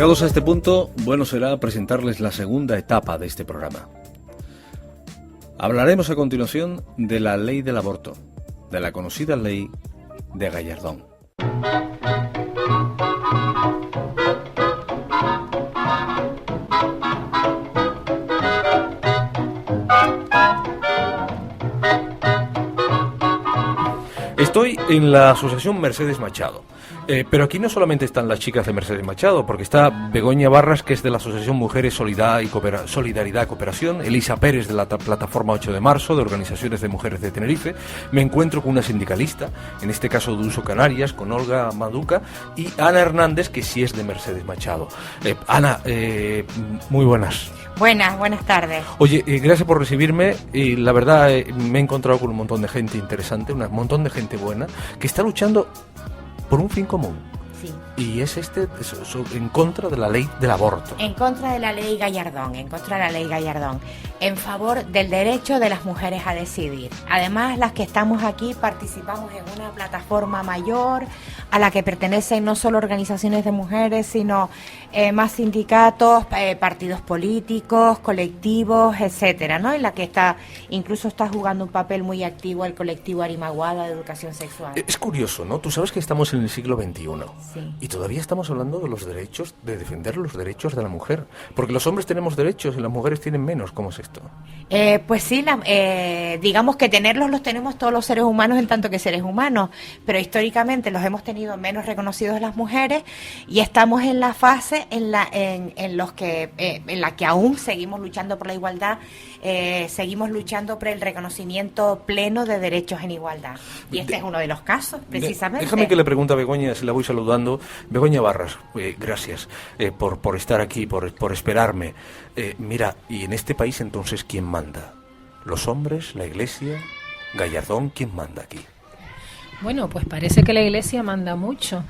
Llegados a este punto, bueno será presentarles la segunda etapa de este programa. Hablaremos a continuación de la ley del aborto, de la conocida ley de Gallardón. Estoy en la Asociación Mercedes Machado. Pero aquí no solamente están las chicas de Mercedes Machado, porque está Begoña Barras, que es de la Asociación Mujeres Solidaridad y Cooperación, Elisa Pérez, de la plataforma 8 de marzo, de Organizaciones de Mujeres de Tenerife. Me encuentro con una sindicalista, en este caso de Uso Canarias, con Olga Manduca, y Ana Hernández, que sí es de Mercedes Machado. Ana, muy buenas. Buenas tardes. Oye, gracias por recibirme. La verdad, me he encontrado con un montón de gente interesante, un montón de gente buena, que está luchando por un fin común. Sí. Y es en contra de la ley del aborto. En contra de la ley Gallardón, en favor del derecho de las mujeres a decidir. Además, las que estamos aquí participamos en una plataforma mayor a la que pertenecen no solo organizaciones de mujeres, sino más sindicatos, partidos políticos, colectivos, etcétera, ¿no? En la que incluso está jugando un papel muy activo el colectivo Arimaguada de Educación Sexual. Es curioso, ¿no? Tú sabes que estamos en el siglo XXI. Sí. Y todavía estamos hablando de los derechos, de defender los derechos de la mujer. Porque los hombres tenemos derechos y las mujeres tienen menos. ¿Cómo es esto? Pues sí, digamos que tenerlos los tenemos todos los seres humanos en tanto que seres humanos, pero históricamente los hemos tenido menos reconocidos las mujeres y estamos en la fase en la que aún seguimos luchando por la igualdad, seguimos luchando por el reconocimiento pleno de derechos en igualdad. Y este es uno de los casos, precisamente. Déjame que le pregunte a Begoña, si la voy saludando. Begoña Barras, gracias por estar aquí, por esperarme. Mira, y en este país entonces, ¿quién manda? ¿Los hombres? ¿La Iglesia? ¿Gallardón? ¿Quién manda aquí? Bueno, pues parece que la Iglesia manda mucho.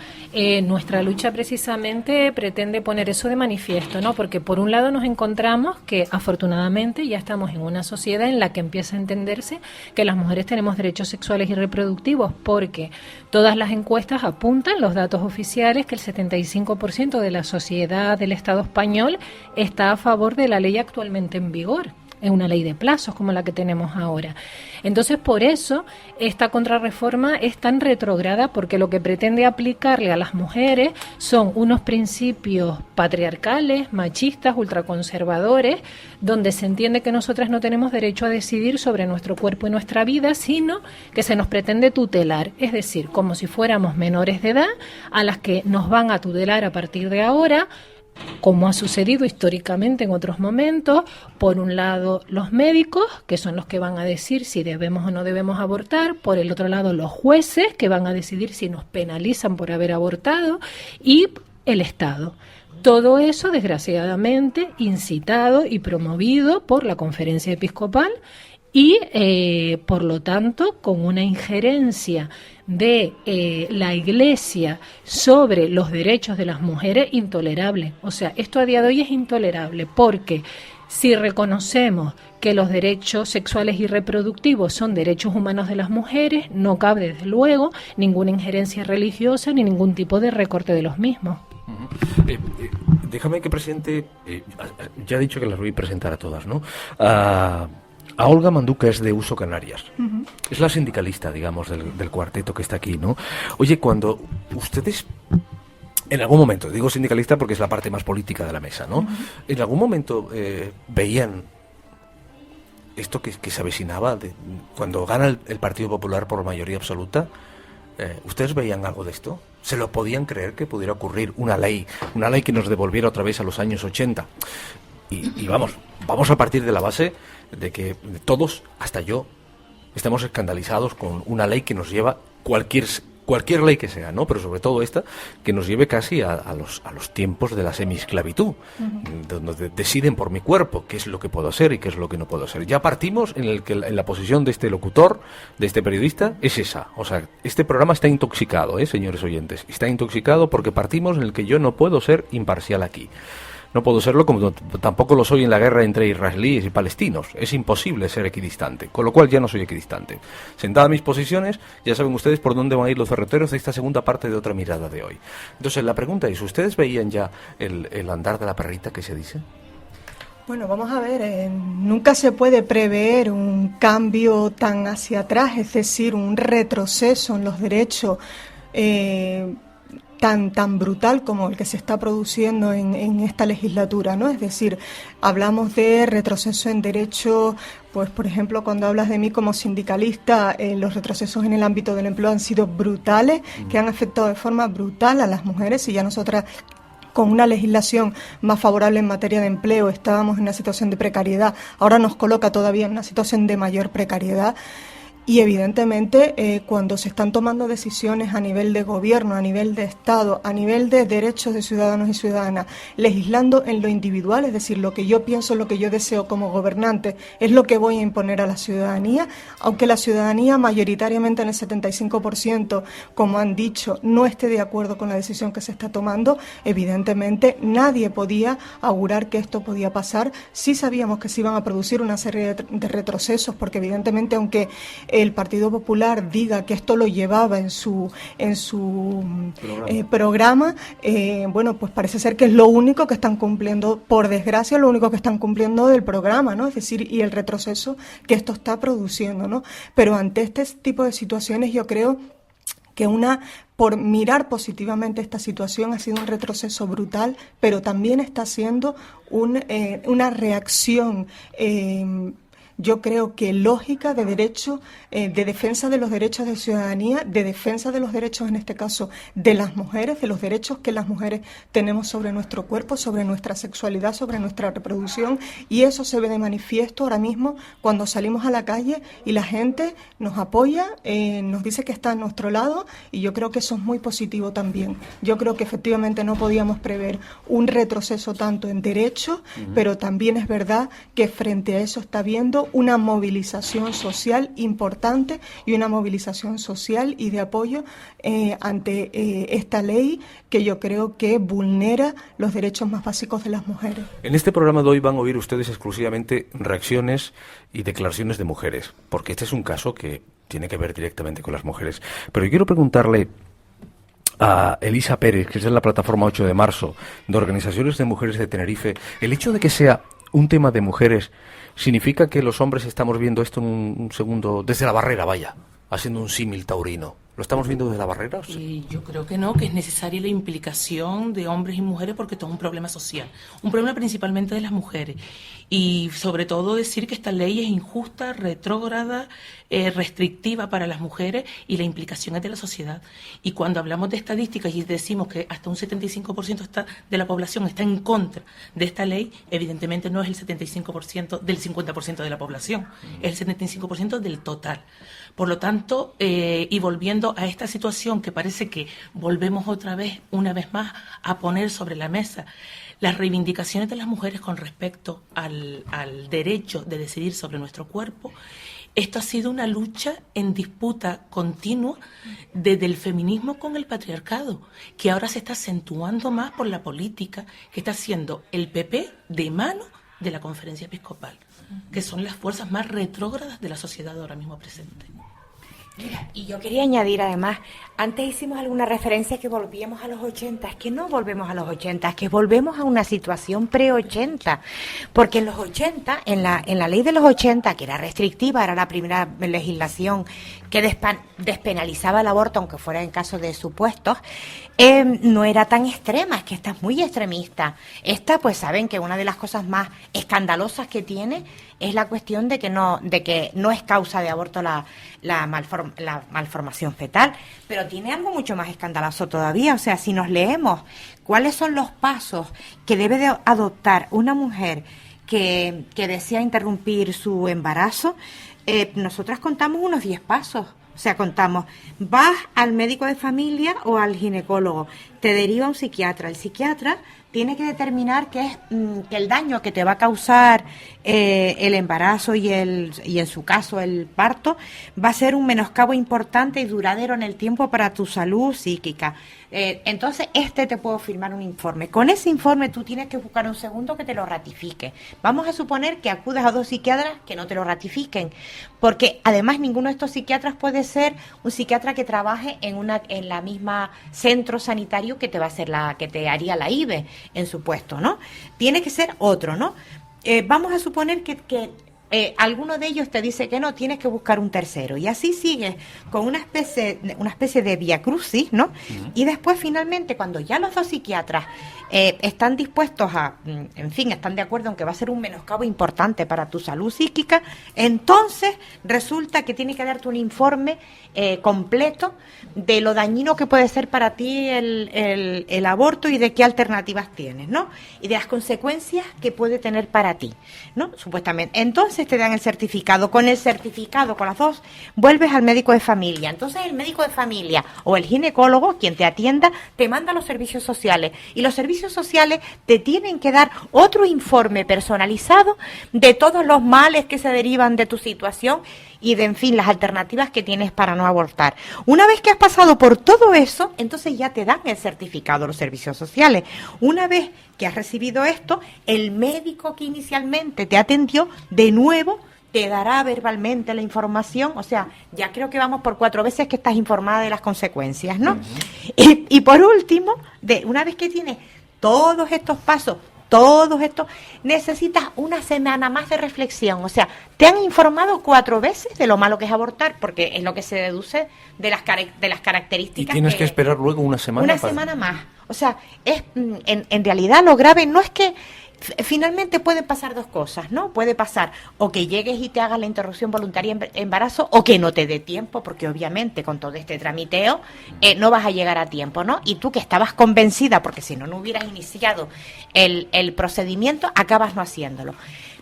Nuestra lucha precisamente pretende poner eso de manifiesto, ¿no? Porque por un lado nos encontramos que afortunadamente ya estamos en una sociedad en la que empieza a entenderse que las mujeres tenemos derechos sexuales y reproductivos, porque todas las encuestas apuntan, los datos oficiales, que el 75% de la sociedad del Estado español está a favor de la ley actualmente en vigor. Es una ley de plazos como la que tenemos ahora. Entonces, por eso, esta contrarreforma es tan retrógrada, porque lo que pretende aplicarle a las mujeres son unos principios patriarcales, machistas, ultraconservadores, donde se entiende que nosotras no tenemos derecho a decidir sobre nuestro cuerpo y nuestra vida, sino que se nos pretende tutelar, es decir, como si fuéramos menores de edad, a las que nos van a tutelar a partir de ahora, como ha sucedido históricamente en otros momentos. Por un lado los médicos, que son los que van a decir si debemos o no debemos abortar; por el otro lado los jueces, que van a decidir si nos penalizan por haber abortado; y el Estado. Todo eso, desgraciadamente, incitado y promovido por la Conferencia Episcopal y, por lo tanto, con una injerencia de la Iglesia sobre los derechos de las mujeres intolerable. O sea, esto a día de hoy es intolerable, porque si reconocemos que los derechos sexuales y reproductivos son derechos humanos de las mujeres, no cabe, desde luego, ninguna injerencia religiosa ni ningún tipo de recorte de los mismos. Déjame que presente, ya he dicho que las voy a presentar a todas, ¿no? A Olga Manduca, es de Uso Canarias. Uh-huh. Es la sindicalista, digamos, del cuarteto que está aquí, ¿no? Oye, cuando ustedes, en algún momento, digo sindicalista porque es la parte más política de la mesa, ¿no? Uh-huh. En algún momento veían esto que se avecinaba, cuando gana el Partido Popular por mayoría absoluta, ¿ustedes veían algo de esto? ¿Se lo podían creer que pudiera ocurrir una ley que nos devolviera otra vez a los años 80? Y vamos a partir de la base de que todos, hasta yo, estamos escandalizados con una ley que nos lleva, cualquier ley que sea, ¿no? Pero sobre todo esta, que nos lleve casi a los tiempos de la semiesclavitud, uh-huh, donde deciden por mi cuerpo qué es lo que puedo hacer y qué es lo que no puedo hacer. Ya partimos en la posición de este locutor, de este periodista, es esa. O sea, este programa está intoxicado, señores oyentes. Está intoxicado porque partimos en el que yo no puedo ser imparcial aquí. No puedo serlo como tampoco lo soy en la guerra entre israelíes y palestinos. Es imposible ser equidistante, con lo cual ya no soy equidistante. Sentadas mis posiciones, ya saben ustedes por dónde van a ir los derroteros de esta segunda parte de Otra Mirada de hoy. Entonces la pregunta es, ¿ustedes veían ya el andar de la perrita que se dice? Bueno, vamos a ver, nunca se puede prever un cambio tan hacia atrás, es decir, un retroceso en los derechos tan brutal como el que se está produciendo en esta legislatura, ¿no? Es decir, hablamos de retroceso en derechos, pues por ejemplo, cuando hablas de mí como sindicalista, los retrocesos en el ámbito del empleo han sido brutales, que han afectado de forma brutal a las mujeres, y ya nosotras, con una legislación más favorable en materia de empleo, estábamos en una situación de precariedad, ahora nos coloca todavía en una situación de mayor precariedad. Y evidentemente cuando se están tomando decisiones a nivel de gobierno, a nivel de Estado, a nivel de derechos de ciudadanos y ciudadanas, legislando en lo individual, es decir, lo que yo pienso, lo que yo deseo como gobernante, es lo que voy a imponer a la ciudadanía, aunque la ciudadanía mayoritariamente en el 75%, como han dicho, no esté de acuerdo con la decisión que se está tomando, evidentemente nadie podía augurar que esto podía pasar. Sí sabíamos que se iban a producir una serie de retrocesos, porque evidentemente aunque el Partido Popular diga que esto lo llevaba en su programa, bueno, pues parece ser que es lo único que están cumpliendo, por desgracia, lo único que están cumpliendo del programa, ¿no? Es decir, y el retroceso que esto está produciendo, ¿no? Pero ante este tipo de situaciones yo creo que por mirar positivamente esta situación ha sido un retroceso brutal, pero también está siendo una reacción yo creo que lógica de derecho, de defensa de los derechos de ciudadanía, de defensa de los derechos, en este caso, de las mujeres, de los derechos que las mujeres tenemos sobre nuestro cuerpo, sobre nuestra sexualidad, sobre nuestra reproducción, y eso se ve de manifiesto ahora mismo cuando salimos a la calle y la gente nos apoya, nos dice que está a nuestro lado, y yo creo que eso es muy positivo también. Yo creo que efectivamente no podíamos prever un retroceso tanto en derechos, pero también es verdad que frente a eso está habiendo una movilización social importante y una movilización social y de apoyo ante esta ley que yo creo que vulnera los derechos más básicos de las mujeres. En este programa de hoy van a oír ustedes exclusivamente reacciones y declaraciones de mujeres, porque este es un caso que tiene que ver directamente con las mujeres. Pero yo quiero preguntarle a Elisa Pérez, que es de la plataforma 8 de marzo, de Organizaciones de Mujeres de Tenerife, el hecho de que sea un tema de mujeres significa que los hombres estamos viendo esto en un segundo, desde la barrera, vaya, haciendo un símil taurino. ¿Lo estamos viendo desde la barrera? Yo creo que no, que es necesaria la implicación de hombres y mujeres porque esto es un problema social, un problema principalmente de las mujeres. Y sobre todo decir que esta ley es injusta, retrógrada, restrictiva para las mujeres, y la implicación es de la sociedad. Y cuando hablamos de estadísticas y decimos que hasta un 75% de la población está en contra de esta ley, evidentemente no es el 75% del 50% de la población, es el 75% del total. Por lo tanto, y volviendo a esta situación que parece que volvemos una vez más, a poner sobre la mesa las reivindicaciones de las mujeres con respecto al derecho de decidir sobre nuestro cuerpo, esto ha sido una lucha en disputa continua desde el feminismo con el patriarcado, que ahora se está acentuando más por la política que está haciendo el PP de mano de la Conferencia Episcopal, que son las fuerzas más retrógradas de la sociedad ahora mismo presente. Mira, y yo quería añadir además, antes hicimos alguna referencia que volvíamos a los 80, es que no volvemos a los 80, es que volvemos a una situación pre-80, porque en los 80, en la ley de los 80, que era restrictiva, era la primera legislación que despenalizaba el aborto, aunque fuera en caso de supuestos, no era tan extrema, es que esta es muy extremista. Esta, pues saben que una de las cosas más escandalosas que tiene es la cuestión de que no es causa de aborto la malformación fetal, pero tiene algo mucho más escandaloso todavía. O sea, si nos leemos cuáles son los pasos que debe de adoptar una mujer que desea interrumpir su embarazo, nosotras contamos unos 10 pasos. O sea, contamos, vas al médico de familia o al ginecólogo, te deriva un psiquiatra, el psiquiatra tiene que determinar que el daño que te va a causar el embarazo y en su caso el parto va a ser un menoscabo importante y duradero en el tiempo para tu salud psíquica. Entonces te puedo firmar un informe. Con ese informe tú tienes que buscar un segundo que te lo ratifique. Vamos a suponer que acudes a 2 psiquiatras que no te lo ratifiquen, porque además ninguno de estos psiquiatras puede ser un psiquiatra que trabaje en la misma centro sanitario que te va a hacer que te haría la IVE en su puesto, ¿no? Tiene que ser otro, ¿no? Vamos a suponer que alguno de ellos te dice que no, tienes que buscar un tercero, y así sigues con una especie de vía crucis, ¿no? Y después finalmente, cuando ya los 2 psiquiatras están dispuestos están de acuerdo en que va a ser un menoscabo importante para tu salud psíquica, entonces resulta que tiene que darte un informe completo de lo dañino que puede ser para ti el aborto y de qué alternativas tienes, ¿no? Y de las consecuencias que puede tener para ti, ¿no? Supuestamente. Entonces te dan el certificado. Con el certificado, con las 2, vuelves al médico de familia. Entonces el médico de familia o el ginecólogo, quien te atienda, te manda a los servicios sociales. Y los servicios sociales te tienen que dar otro informe personalizado de todos los males que se derivan de tu situación y de, en fin, las alternativas que tienes para no abortar. Una vez que has pasado por todo eso, entonces ya te dan el certificado los servicios sociales. Una vez que has recibido esto, el médico que inicialmente te atendió, de nuevo, te dará verbalmente la información. O sea, ya creo que vamos por 4 veces que estás informada de las consecuencias, ¿no? Y por último, una vez que tienes todos estos pasos, necesitas una semana más de reflexión. O sea, te han informado 4 veces de lo malo que es abortar, porque es lo que se deduce de las características. Y tienes que esperar luego una semana. Una semana más. O sea, en realidad lo grave no es que finalmente pueden pasar 2 cosas, ¿no? Puede pasar o que llegues y te hagas la interrupción voluntaria de embarazo, o que no te dé tiempo, porque obviamente con todo este tramiteo no vas a llegar a tiempo, ¿no? Y tú, que estabas convencida, porque si no hubieras iniciado el procedimiento, acabas no haciéndolo.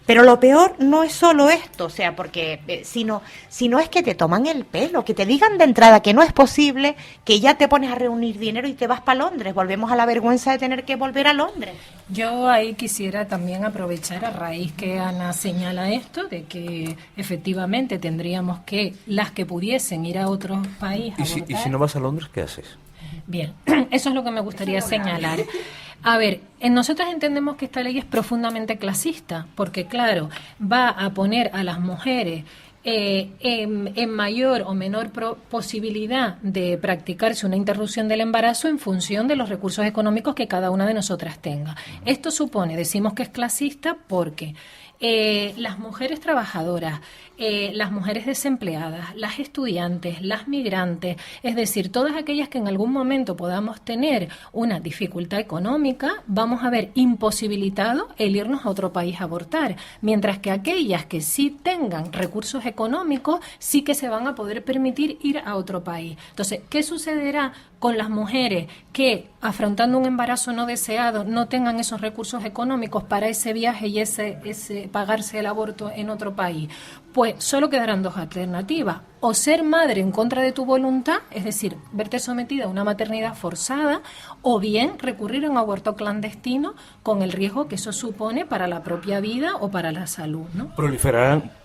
Pero lo peor no es solo esto, o sea, porque sino es que te toman el pelo, que te digan de entrada que no es posible, que ya te pones a reunir dinero y te vas para Londres. Volvemos a la vergüenza de tener que volver a Londres. Yo ahí quisiera también aprovechar, a raíz que Ana señala esto, de que efectivamente tendríamos que, las que pudiesen ir a otro país a ¿Y si no vas a Londres, qué haces? Bien, eso es lo que me gustaría señalar. A ver, nosotros entendemos que esta ley es profundamente clasista, porque claro, va a poner a las mujeres en mayor o menor posibilidad de practicarse una interrupción del embarazo en función de los recursos económicos que cada una de nosotras tenga. Esto supone, decimos que es clasista porque las mujeres trabajadoras, las mujeres desempleadas, las estudiantes, las migrantes, es decir, todas aquellas que en algún momento podamos tener una dificultad económica, vamos a ver imposibilitado el irnos a otro país a abortar, mientras que aquellas que sí tengan recursos económicos sí que se van a poder permitir ir a otro país. Entonces, ¿qué sucederá con las mujeres que, afrontando un embarazo no deseado, no tengan esos recursos económicos para ese viaje y ese pagarse el aborto en otro país? Pues solo quedarán 2 alternativas: o ser madre en contra de tu voluntad, es decir, verte sometida a una maternidad forzada, o bien recurrir a un aborto clandestino con el riesgo que eso supone para la propia vida o para la salud, ¿no?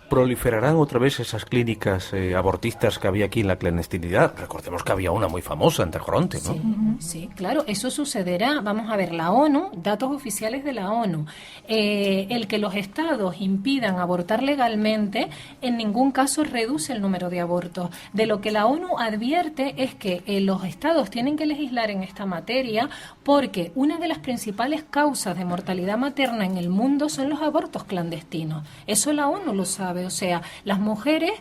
Proliferarán otra vez esas clínicas abortistas que había aquí en la clandestinidad. Recordemos que había una muy famosa en Tajoronte, ¿no? Sí, claro, eso sucederá. Vamos a ver, la ONU, datos oficiales de la ONU, el que los estados impidan abortar legalmente en ningún caso reduce el número de abortos. De lo que la ONU advierte es que los estados tienen que legislar en esta materia, porque una de las principales causas de mortalidad materna en el mundo son los abortos clandestinos. Eso la ONU lo sabe. O sea, las mujeres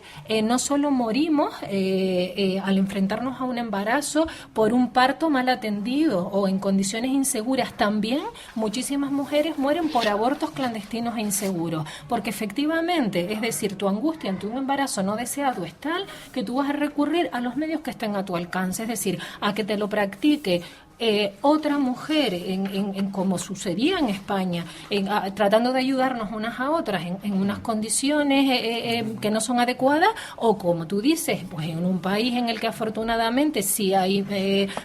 no solo morimos al enfrentarnos a un embarazo por un parto mal atendido o en condiciones inseguras, también muchísimas mujeres mueren por abortos clandestinos e inseguros, porque efectivamente, es decir, tu angustia ante un embarazo no deseado es tal que tú vas a recurrir a los medios que estén a tu alcance, es decir, a que te lo practique otra mujer, en como sucedía en España, tratando de ayudarnos unas a otras en unas condiciones que no son adecuadas, o como tú dices, pues en un país en el que afortunadamente sí hay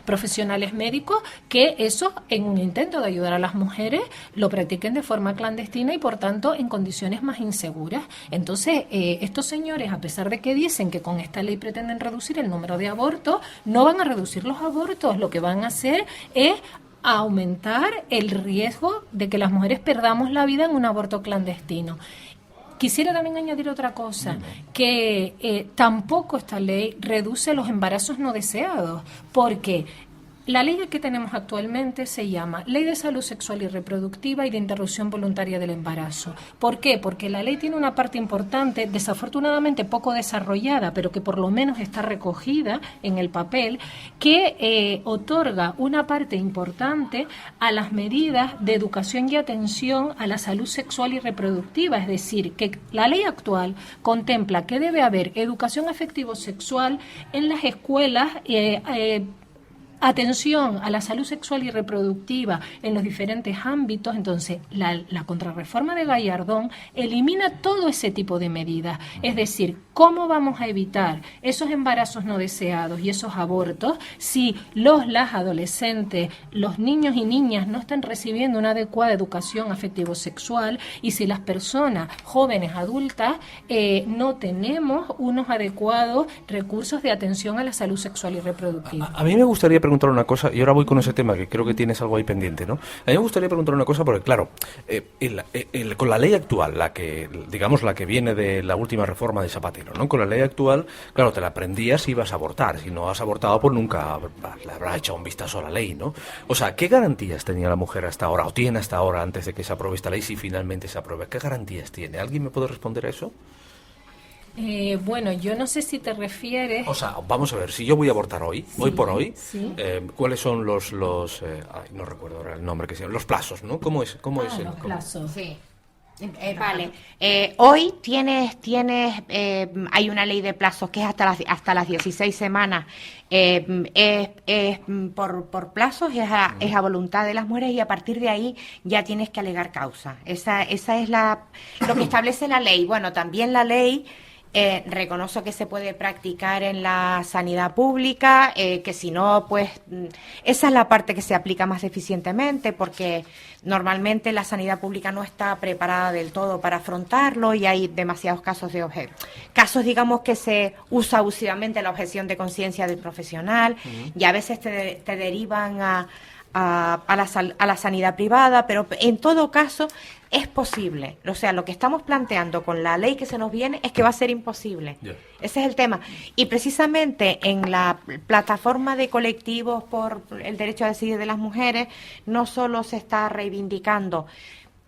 profesionales médicos que eso, en un intento de ayudar a las mujeres, lo practiquen de forma clandestina y por tanto en condiciones más inseguras. Entonces, estos señores, a pesar de que dicen que con esta ley pretenden reducir el número de abortos, no van a reducir los abortos, lo que van a hacer es aumentar el riesgo de que las mujeres perdamos la vida en un aborto clandestino. Quisiera también añadir otra cosa, que tampoco esta ley reduce los embarazos no deseados, porque la ley que tenemos actualmente se llama Ley de Salud Sexual y Reproductiva y de Interrupción Voluntaria del Embarazo. ¿Por qué? Porque la ley tiene una parte importante, desafortunadamente poco desarrollada, pero que por lo menos está recogida en el papel, que otorga una parte importante a las medidas de educación y atención a la salud sexual y reproductiva. Es decir, que la ley actual contempla que debe haber educación afectivo-sexual en las escuelas, atención a la salud sexual y reproductiva en los diferentes ámbitos. Entonces, la contrarreforma de Gallardón elimina todo ese tipo de medidas. Es decir, ¿cómo vamos a evitar esos embarazos no deseados y esos abortos si las adolescentes, los niños y niñas no están recibiendo una adecuada educación afectivo-sexual y si las personas jóvenes, adultas, no tenemos unos adecuados recursos de atención a la salud sexual y reproductiva? A mí me gustaría preguntar una cosa, y ahora voy con ese tema, que creo que tienes algo ahí pendiente, ¿no? A mí me gustaría preguntar una cosa, porque claro, con la ley actual, la que viene de la última reforma de Zapatero, ¿no? Con la ley actual, claro, te la aprendías y ibas a abortar. Si no has abortado, pues nunca le habrá echado un vistazo a la ley, ¿no? O sea, ¿qué garantías tenía la mujer hasta ahora, o tiene hasta ahora, antes de que se apruebe esta ley, si finalmente se apruebe? ¿Qué garantías tiene? ¿Alguien me puede responder a eso? Bueno, yo no sé si te refieres... O sea, vamos a ver, si yo voy a abortar hoy, Sí, hoy por hoy, sí. ¿cuáles son los no recuerdo ahora el nombre que se llama, los plazos, ¿no? ¿Cómo es el los plazos. Sí. Vale. Hoy hay una ley de plazos que es hasta las 16 semanas. Por plazos, es a voluntad de las mujeres, y a partir de ahí ya tienes que alegar causa. Esa es lo que establece la ley. Bueno, también la ley reconozco que se puede practicar en la sanidad pública, que si no, pues esa es la parte que se aplica más eficientemente, porque normalmente la sanidad pública no está preparada del todo para afrontarlo y hay demasiados casos digamos, que se usa abusivamente la objeción de conciencia del profesional, y a veces te derivan a la sanidad privada, pero en todo caso es posible. O sea, lo que estamos planteando con la ley que se nos viene es que va a ser imposible. Yeah. Ese es el tema. Y precisamente en la plataforma de colectivos por el derecho a decidir de las mujeres, no solo se está reivindicando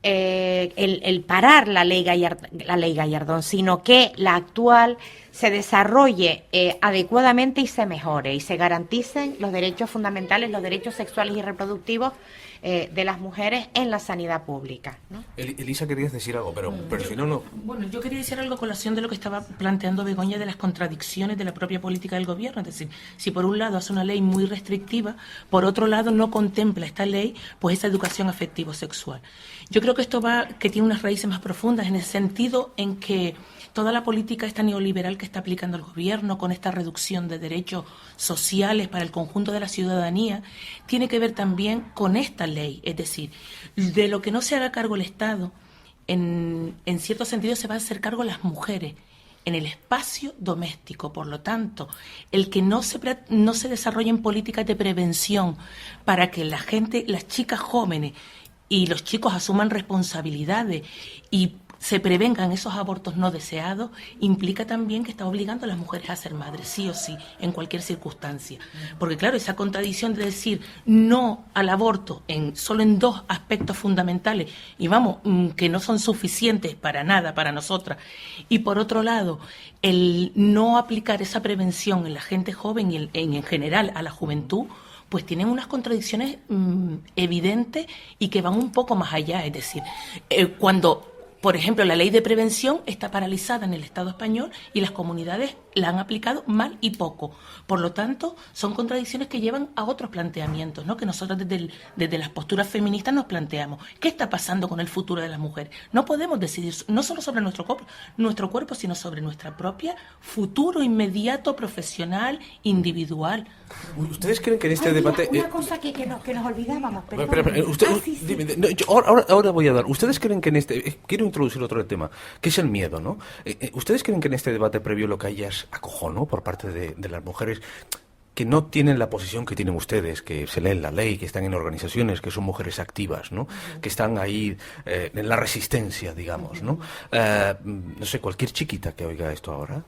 el parar la ley Gallardón, sino que la actual se desarrolle adecuadamente y se mejore y se garanticen los derechos fundamentales, los derechos sexuales y reproductivos de las mujeres en la sanidad pública, ¿no? Elisa, querías decir algo, pero si no. Bueno, yo quería decir algo a colación de lo que estaba planteando Begoña, de las contradicciones de la propia política del gobierno. Es decir, si por un lado hace una ley muy restrictiva, por otro lado no contempla esta ley pues esa educación afectivo-sexual. Yo creo que que tiene unas raíces más profundas, en el sentido en que toda la política esta neoliberal que está aplicando el gobierno, con esta reducción de derechos sociales para el conjunto de la ciudadanía, tiene que ver también con esta ley. Es decir, de lo que no se haga cargo el Estado, en cierto sentido se va a hacer cargo las mujeres en el espacio doméstico. Por lo tanto, el que no se desarrollen políticas de prevención para que la gente, las chicas jóvenes y los chicos asuman responsabilidades y se prevengan esos abortos no deseados, implica también que está obligando a las mujeres a ser madres, sí o sí, en cualquier circunstancia. Porque claro, esa contradicción de decir no al aborto solo en dos aspectos fundamentales, y vamos, que no son suficientes para nada para nosotras, y por otro lado, el no aplicar esa prevención en la gente joven y en general a la juventud, pues tienen unas contradicciones evidentes y que van un poco más allá. Es decir, cuando Por ejemplo, la ley de prevención está paralizada en el Estado español y las comunidades la han aplicado mal y poco. Por lo tanto, son contradicciones que llevan a otros planteamientos, ¿no? Que nosotros desde las posturas feministas nos planteamos. ¿Qué está pasando con el futuro de la mujer? No podemos decidir no solo sobre nuestro cuerpo, sino sobre nuestra propia futuro inmediato, profesional, individual. ¿Ustedes creen que en este debate... Una cosa que nos olvidábamos, pero... Ahora voy a dar... ¿Ustedes creen que en este... quiero introducir otro tema, que es el miedo, ¿no? ¿Ustedes creen que en este debate previo lo que hay es acojono por parte de las mujeres que no tienen la posición que tienen ustedes, que se leen la ley, que están en organizaciones, que son mujeres activas, ¿no? Que están ahí en la resistencia, digamos, ¿no? No sé, cualquier chiquita que oiga esto ahora,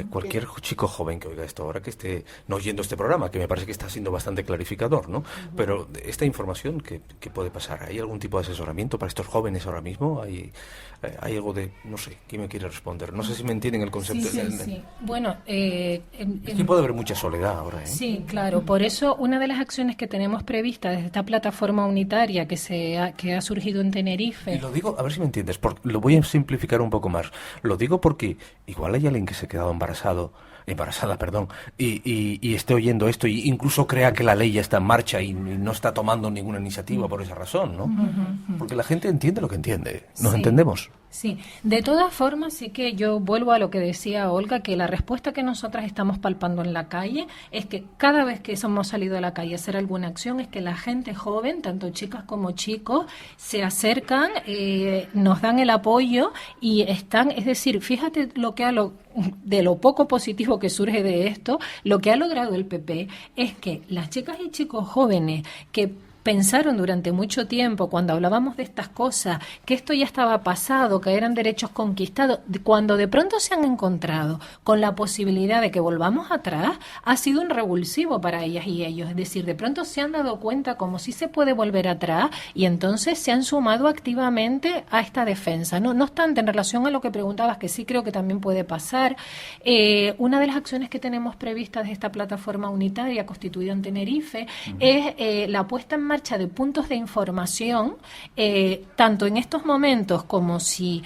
cualquier chico joven que oiga esto ahora, que esté no oyendo este programa, que me parece que está siendo bastante clarificador, ¿no? Pero esta información, ¿qué puede pasar? ¿Hay algún tipo de asesoramiento para estos jóvenes ahora mismo? ¿Hay algo de, no sé, quién me quiere responder? No sé si me entienden el concepto. Sí. Bueno, es que puede haber mucha soledad ahora. Sí, claro. Por eso una de las acciones que tenemos previstas desde esta plataforma unitaria que ha surgido en Tenerife. Y lo digo, a ver si me entiendes, lo voy a simplificar un poco más. Lo digo porque igual hay alguien que se ha quedado embarazada, y esté oyendo esto, e incluso crea que la ley ya está en marcha y no está tomando ninguna iniciativa por esa razón, ¿no? Porque la gente entiende lo que entiende. ¿Nos entendemos? Sí, de todas formas sí que yo vuelvo a lo que decía Olga, que la respuesta que nosotras estamos palpando en la calle es que cada vez que hemos salido a la calle a hacer alguna acción es que la gente joven, tanto chicas como chicos, se acercan, nos dan el apoyo y están, es decir, fíjate de lo poco positivo que surge de esto, lo que ha logrado el PP es que las chicas y chicos jóvenes que pensaron durante mucho tiempo, cuando hablábamos de estas cosas, que esto ya estaba pasado, que eran derechos conquistados, cuando de pronto se han encontrado con la posibilidad de que volvamos atrás, ha sido un revulsivo para ellas y ellos. Es decir, de pronto se han dado cuenta como si se puede volver atrás y entonces se han sumado activamente a esta defensa. No obstante, en relación a lo que preguntabas, que sí creo que también puede pasar, una de las acciones que tenemos previstas de esta plataforma unitaria constituida en Tenerife es la puesta en marcha de puntos de información, tanto en estos momentos como si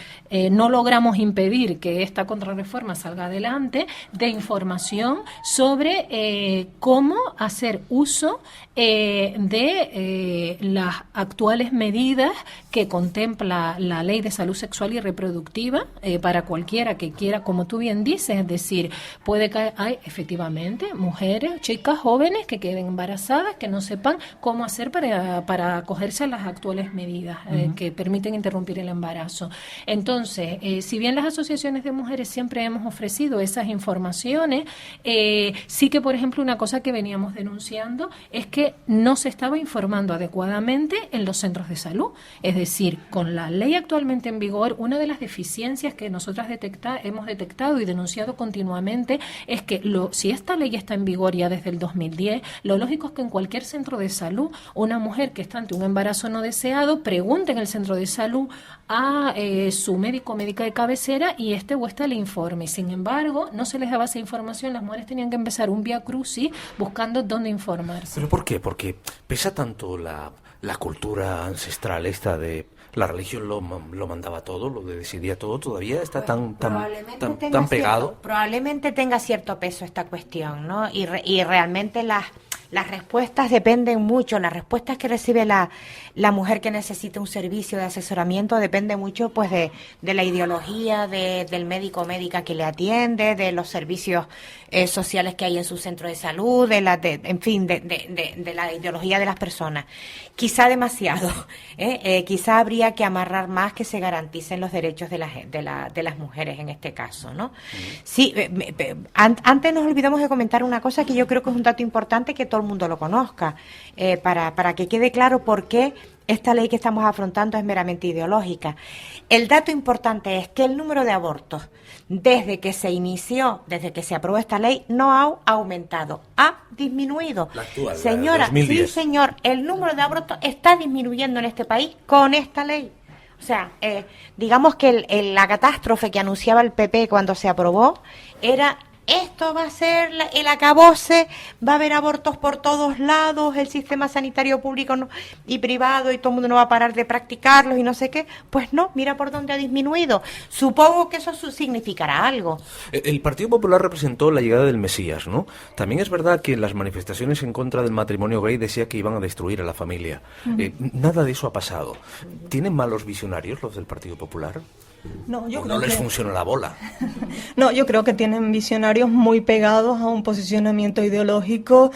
no logramos impedir que esta contrarreforma salga adelante, de información sobre cómo hacer uso de las actuales medidas que contempla la Ley de Salud Sexual y Reproductiva para cualquiera que quiera, como tú bien dices, es decir, puede que hay efectivamente mujeres, chicas jóvenes que queden embarazadas, que no sepan cómo hacer para acogerse a las actuales medidas que permiten interrumpir el embarazo. Entonces, si bien las asociaciones de mujeres siempre hemos ofrecido esas informaciones, sí que, por ejemplo, una cosa que veníamos denunciando es que no se estaba informando adecuadamente en los centros de salud. Es decir, con la ley actualmente en vigor, una de las deficiencias que nosotras hemos detectado y denunciado continuamente es que si esta ley está en vigor ya desde el 2010, lo lógico es que en cualquier centro de salud, una mujer que está ante un embarazo no deseado pregunte en el centro de salud a su médico o médica de cabecera y o esta le informe. Sin embargo, no se les daba esa información, las mujeres tenían que empezar un vía crucis buscando dónde informarse. ¿Pero por qué? Porque pesa tanto la cultura ancestral esta de la religión lo mandaba todo, lo decidía todo, todavía está tan pegado. Probablemente tenga cierto peso esta cuestión, ¿no? Y realmente las respuestas dependen mucho, las respuestas que recibe la mujer que necesita un servicio de asesoramiento depende mucho pues de la ideología del médico o médica que le atiende, de los servicios sociales que hay en su centro de salud, de la ideología de las personas. Quizá demasiado, quizá habría que amarrar más que se garanticen los derechos de las mujeres en este caso, ¿no? Sí, antes nos olvidamos de comentar una cosa que yo creo que es un dato importante que todo el mundo lo conozca, para que quede claro por qué esta ley que estamos afrontando es meramente ideológica. El dato importante es que el número de abortos, desde que se aprobó esta ley, no ha aumentado, ha disminuido. La actual, señora, 2010. Sí, señor, el número de abortos está disminuyendo en este país con esta ley. O sea, digamos que la catástrofe que anunciaba el PP cuando se aprobó era esto va a ser el acabose, va a haber abortos por todos lados, el sistema sanitario público y privado y todo el mundo no va a parar de practicarlos y no sé qué. Pues no, mira por dónde ha disminuido. Supongo que eso significará algo. El Partido Popular representó la llegada del Mesías, ¿no? También es verdad que en las manifestaciones en contra del matrimonio gay decía que iban a destruir a la familia. Nada de eso ha pasado. ¿Tienen malos visionarios los del Partido Popular? No, yo ¿O creo no les que... funciona la bola? No, yo creo que tienen visionarios muy pegados a un posicionamiento ideológico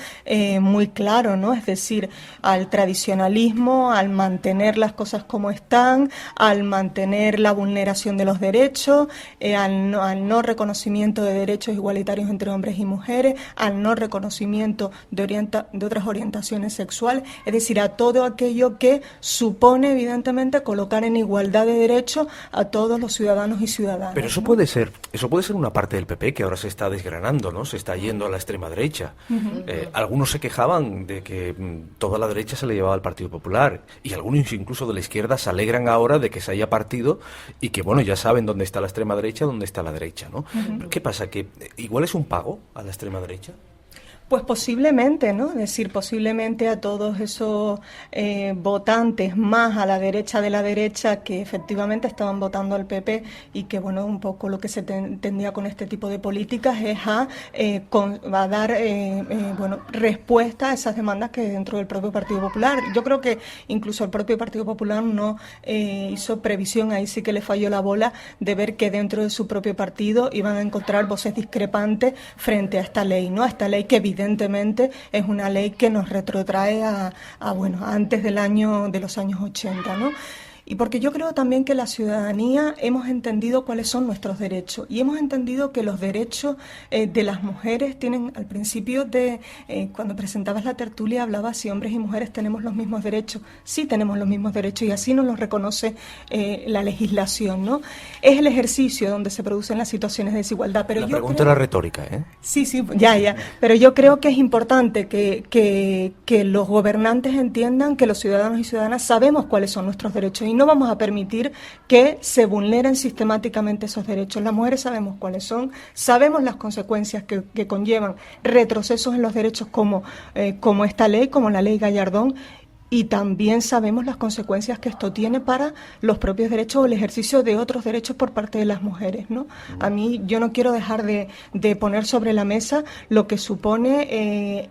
muy claro, ¿no? Es decir, al tradicionalismo, al mantener las cosas como están, al mantener la vulneración de los derechos, al no reconocimiento de derechos igualitarios entre hombres y mujeres, al no reconocimiento de otras orientaciones sexuales, es decir, a todo aquello que supone, evidentemente, colocar en igualdad de derechos a todos los ciudadanos y ciudadanas. Pero eso puede ser una parte del PP que ahora se está desgranando, ¿no? Se está yendo a la extrema derecha. Algunos se quejaban de que toda la derecha se le llevaba al Partido Popular y algunos incluso de la izquierda se alegran ahora de que se haya partido y que, bueno, ya saben dónde está la extrema derecha, dónde está la derecha, ¿no? Pero ¿qué pasa? ¿Que igual es un pago a la extrema derecha? Pues posiblemente, ¿no? Es decir, posiblemente a todos esos votantes más a la derecha de la derecha que efectivamente estaban votando al PP y que, bueno, un poco lo que se entendía con este tipo de políticas es a dar respuesta a esas demandas que dentro del propio Partido Popular. Yo creo que incluso el propio Partido Popular no hizo previsión, ahí sí que le falló la bola, de ver que dentro de su propio partido iban a encontrar voces discrepantes frente a esta ley, ¿no? A esta ley que evidentemente es una ley que nos retrotrae a antes de los años 80, ¿no? Y porque yo creo también que la ciudadanía hemos entendido cuáles son nuestros derechos y hemos entendido que los derechos de las mujeres tienen, al principio cuando presentabas la tertulia hablabas si hombres y mujeres tenemos los mismos derechos. Sí tenemos los mismos derechos y así nos los reconoce la legislación, ¿no? Es el ejercicio donde se producen las situaciones de desigualdad. Pero la pregunta era retórica, ¿eh? Sí, ya. Pero yo creo que es importante que los gobernantes entiendan que los ciudadanos y ciudadanas sabemos cuáles son nuestros derechos y no vamos a permitir que se vulneren sistemáticamente esos derechos. Las mujeres sabemos cuáles son, sabemos las consecuencias que conllevan retrocesos en los derechos como esta ley, como la ley Gallardón, y también sabemos las consecuencias que esto tiene para los propios derechos o el ejercicio de otros derechos por parte de las mujeres, ¿no? A mí, yo no quiero dejar de poner sobre la mesa lo que supone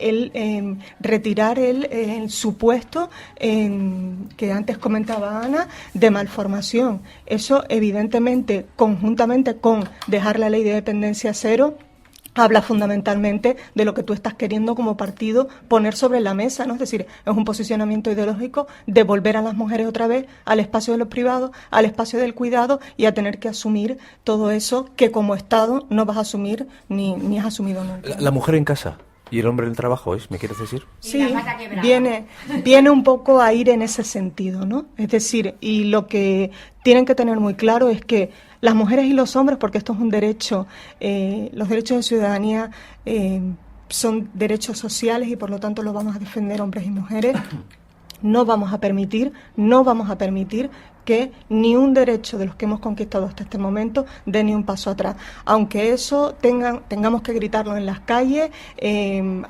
retirar el supuesto que antes comentaba Ana, de malformación. Eso, evidentemente, conjuntamente con dejar la ley de dependencia cero, habla fundamentalmente de lo que tú estás queriendo como partido poner sobre la mesa, ¿no? Es decir, es un posicionamiento ideológico de volver a las mujeres otra vez al espacio de lo privado, al espacio del cuidado y a tener que asumir todo eso que como Estado no vas a asumir ni has asumido nunca. La mujer en casa y el hombre en el trabajo, ¿me quieres decir? Sí, viene un poco a ir en ese sentido, ¿no? Es decir, y lo que tienen que tener muy claro es que las mujeres y los hombres, porque esto es un derecho, los derechos de ciudadanía son derechos sociales y por lo tanto los vamos a defender hombres y mujeres. No vamos a permitir que ni un derecho de los que hemos conquistado hasta este momento dé ni un paso atrás. Aunque eso tengamos que gritarlo en las calles,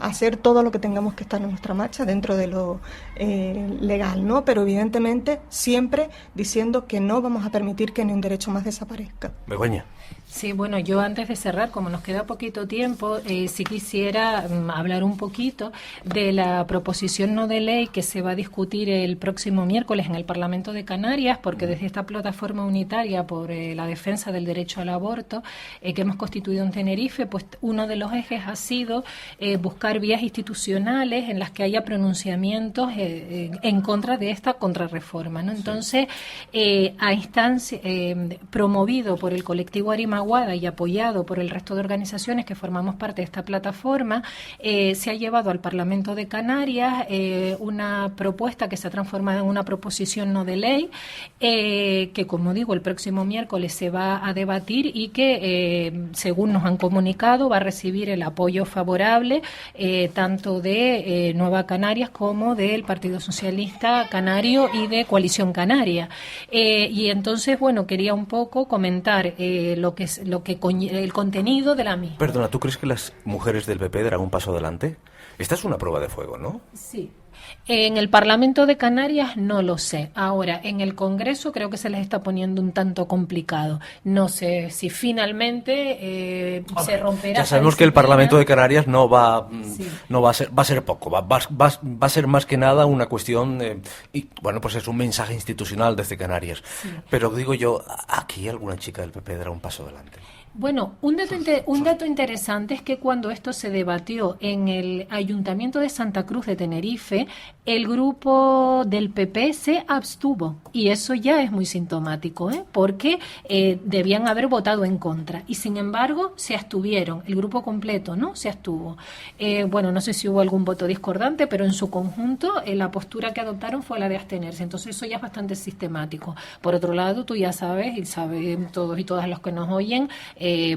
hacer todo lo que tengamos que estar en nuestra marcha dentro de lo legal, ¿no? Pero evidentemente siempre diciendo que no vamos a permitir que ni un derecho más desaparezca. Begoña. Sí, bueno, yo antes de cerrar, como nos queda poquito tiempo, sí quisiera hablar un poquito de la proposición no de ley que se va a discutir el próximo miércoles en el Parlamento de Canarias, porque desde esta plataforma unitaria por la defensa del derecho al aborto que hemos constituido en Tenerife, pues uno de los ejes ha sido buscar vías institucionales en las que haya pronunciamientos en contra de esta contrarreforma, ¿no? Entonces, promovido por el colectivo Arimaguada y apoyado por el resto de organizaciones que formamos parte de esta plataforma, se ha llevado al Parlamento de Canarias una propuesta que se ha transformado en una proposición no de ley, que, como digo, el próximo miércoles se va a debatir y que, según nos han comunicado, va a recibir el apoyo favorable tanto de Nueva Canarias como del Partido Socialista Canario y de Coalición Canaria. Y entonces, bueno, quería un poco comentar lo que pues el contenido de la misma. Perdona, ¿tú crees que las mujeres del PP darán un paso adelante? Esta es una prueba de fuego, ¿no? Sí. En el Parlamento de Canarias no lo sé. Ahora, en el Congreso creo que se les está poniendo un tanto complicado. No sé si finalmente se romperá. Ya sabemos que el Parlamento de Canarias no va a ser poco, va a ser más que nada una cuestión y bueno, pues es un mensaje institucional desde Canarias. Sí. Pero digo yo, aquí alguna chica del PP dará un paso adelante. Bueno, un dato interesante es que cuando esto se debatió en el Ayuntamiento de Santa Cruz de Tenerife, el grupo del PP se abstuvo y eso ya es muy sintomático, porque debían haber votado en contra y sin embargo se abstuvieron, el grupo completo, ¿no? Se abstuvo. Bueno, no sé si hubo algún voto discordante, pero en su conjunto la postura que adoptaron fue la de abstenerse, entonces eso ya es bastante sistemático. Por otro lado, tú ya sabes, y saben todos y todas los que nos oyen,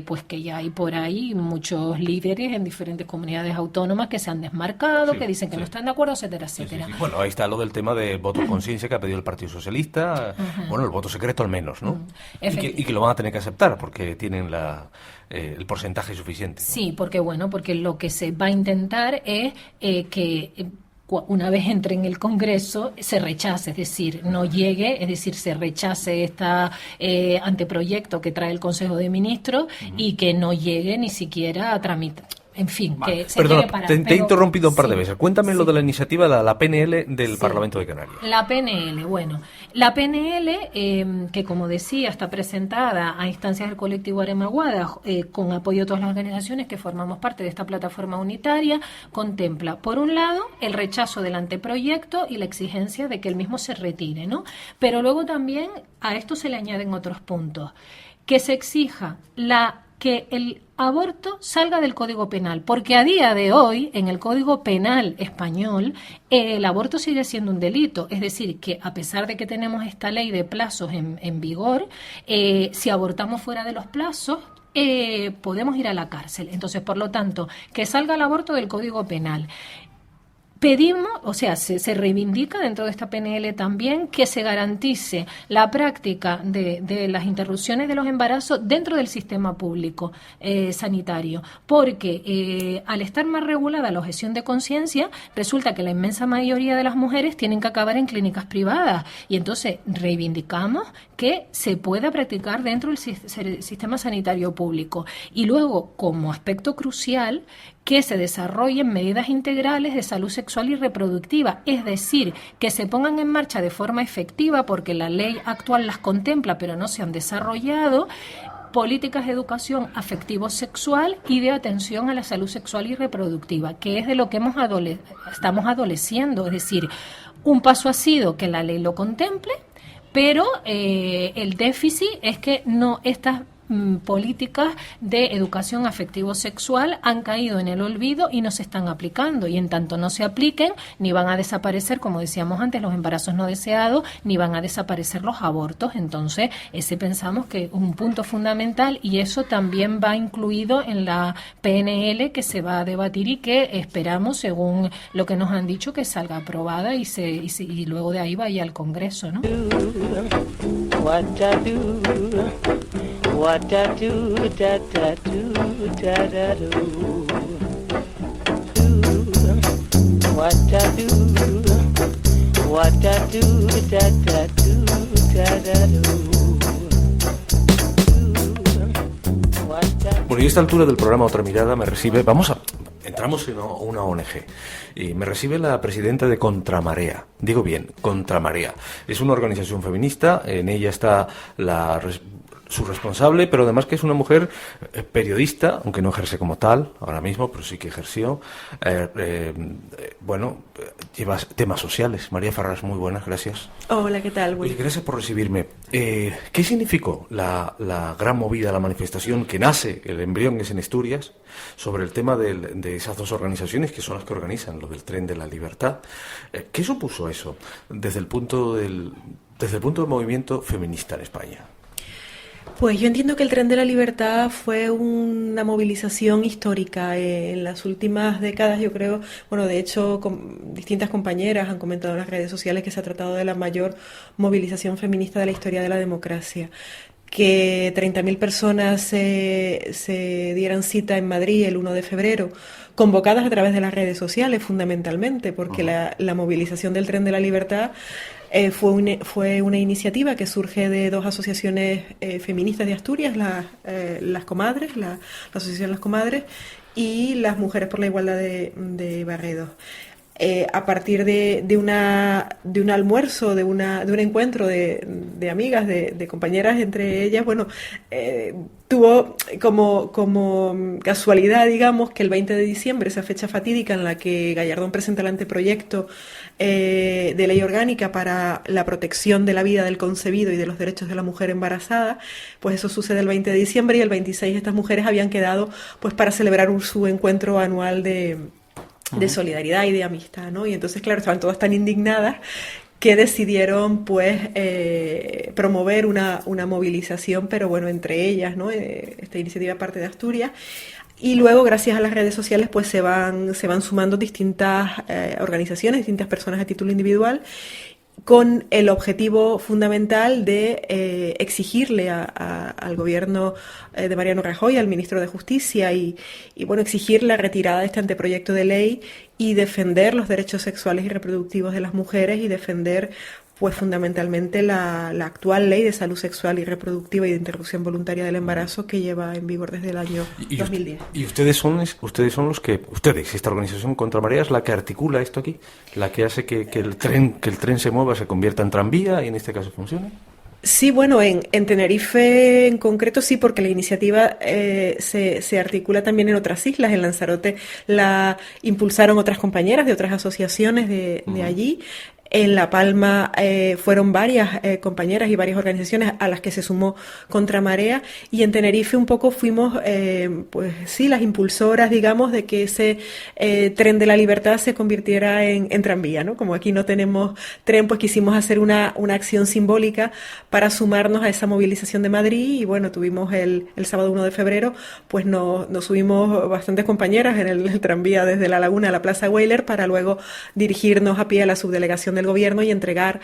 pues que ya hay por ahí muchos líderes en diferentes comunidades autónomas que se han desmarcado, que dicen que no están de acuerdo, etcétera, etcétera. Sí. Bueno, ahí está lo del tema de voto conciencia que ha pedido el Partido Socialista, bueno, el voto secreto al menos, ¿no? Y que lo van a tener que aceptar porque tienen el porcentaje suficiente, ¿no? Sí, porque lo que se va a intentar es que una vez entre en el Congreso se rechace, es decir, no llegue, es decir, se rechace este anteproyecto que trae el Consejo de Ministros y que no llegue ni siquiera a tramitar. En fin, vale. Que se Perdona, te he interrumpido un par de veces. Cuéntame lo de la iniciativa, la PNL del Parlamento de Canarias. La PNL, la PNL, que como decía, está presentada a instancias del colectivo Aremaguada, con apoyo de todas las organizaciones que formamos parte de esta plataforma unitaria, contempla, por un lado, el rechazo del anteproyecto y la exigencia de que el mismo se retire, ¿no? Pero luego también a esto se le añaden otros puntos. Que se exija que el aborto salga del Código Penal, porque a día de hoy, en el Código Penal español, el aborto sigue siendo un delito, es decir, que a pesar de que tenemos esta ley de plazos en vigor, si abortamos fuera de los plazos, podemos ir a la cárcel. Entonces, por lo tanto, que salga el aborto del Código Penal. Pedimos, o sea, se reivindica dentro de esta PNL también que se garantice la práctica de las interrupciones de los embarazos dentro del sistema público sanitario, porque al estar más regulada la objeción de conciencia, resulta que la inmensa mayoría de las mujeres tienen que acabar en clínicas privadas y entonces reivindicamos que se pueda practicar dentro del sistema sanitario público. Y luego, como aspecto crucial, que se desarrollen medidas integrales de salud sexual y reproductiva, es decir, que se pongan en marcha de forma efectiva, porque la ley actual las contempla, pero no se han desarrollado, políticas de educación afectivo-sexual y de atención a la salud sexual y reproductiva, que es de lo que estamos adoleciendo, es decir, un paso ha sido que la ley lo contemple, pero el déficit es que no estas políticas de educación afectivo-sexual han caído en el olvido y no se están aplicando, y en tanto no se apliquen, ni van a desaparecer, como decíamos antes, los embarazos no deseados, ni van a desaparecer los abortos. Entonces, ese pensamos que es un punto fundamental, y eso también va incluido en la PNL que se va a debatir y que esperamos, según lo que nos han dicho, que salga aprobada y luego de ahí vaya al Congreso, ¿no? What da do da da do da da do. What da do da da do da da do. Bueno, y a esta altura del programa Otra Mirada me recibe, entramos en una ONG y me recibe la presidenta de Contramarea. Digo bien, Contramarea. Es una organización feminista, en ella está su responsable, pero además que es una mujer periodista, aunque no ejerce como tal ahora mismo, pero sí que ejerció. Lleva temas sociales. María Farrás, muy buenas, gracias. Hola, ¿qué tal? Oye, gracias por recibirme. ¿Qué significó la gran movida, la manifestación que nace, el embrión es en Asturias, sobre el tema de esas dos organizaciones que son las que organizan lo del Tren de la Libertad? ¿Qué supuso eso desde el punto del movimiento feminista en España? Pues yo entiendo que el Tren de la Libertad fue una movilización histórica en las últimas décadas, yo creo. Bueno, de hecho, distintas compañeras han comentado en las redes sociales que se ha tratado de la mayor movilización feminista de la historia de la democracia. que 30.000 personas se dieran cita en Madrid el 1 de febrero, convocadas a través de las redes sociales fundamentalmente, porque la movilización del Tren de la Libertad fue una iniciativa que surge de dos asociaciones feministas de Asturias, las Comadres, la Asociación Las Comadres y las Mujeres por la Igualdad de Barredos. A partir de un almuerzo, de un encuentro de amigas, de compañeras entre ellas, bueno, tuvo como casualidad, digamos, que el 20 de diciembre, esa fecha fatídica en la que Gallardón presenta el anteproyecto de ley orgánica para la protección de la vida del concebido y de los derechos de la mujer embarazada, pues eso sucede el 20 de diciembre y el 26 estas mujeres habían quedado pues para celebrar su encuentro anual de solidaridad y de amistad, ¿no? Y entonces, claro, estaban todas tan indignadas que decidieron, pues, promover una movilización, pero bueno, entre ellas, ¿no? Esta iniciativa parte de Asturias. Y luego, gracias a las redes sociales, pues se van sumando distintas organizaciones, distintas personas a título individual, con el objetivo fundamental de exigirle al gobierno de Mariano Rajoy, al ministro de Justicia, y bueno, exigir la retirada de este anteproyecto de ley y defender los derechos sexuales y reproductivos de las mujeres y defender pues fundamentalmente la actual ley de salud sexual y reproductiva y de interrupción voluntaria del embarazo que lleva en vigor desde el año 2010. ¿Y ustedes son los que, esta organización Contra Marea es la que articula esto aquí, la que hace que el tren se mueva, se convierta en tranvía y en este caso funcione? Sí, bueno, en Tenerife en concreto sí, porque la iniciativa se articula también en otras islas. En Lanzarote la impulsaron otras compañeras de otras asociaciones de allí. En La Palma fueron varias compañeras y varias organizaciones a las que se sumó Contra Marea, y en Tenerife un poco fuimos, pues sí, las impulsoras, digamos, de que ese tren de la libertad se convirtiera en tranvía, ¿no? Como aquí no tenemos tren, pues quisimos hacer una acción simbólica para sumarnos a esa movilización de Madrid, y bueno, tuvimos el sábado 1 de febrero, pues nos subimos bastantes compañeras en el tranvía desde La Laguna a la Plaza Weyler para luego dirigirnos a pie a la subdelegación del gobierno y entregar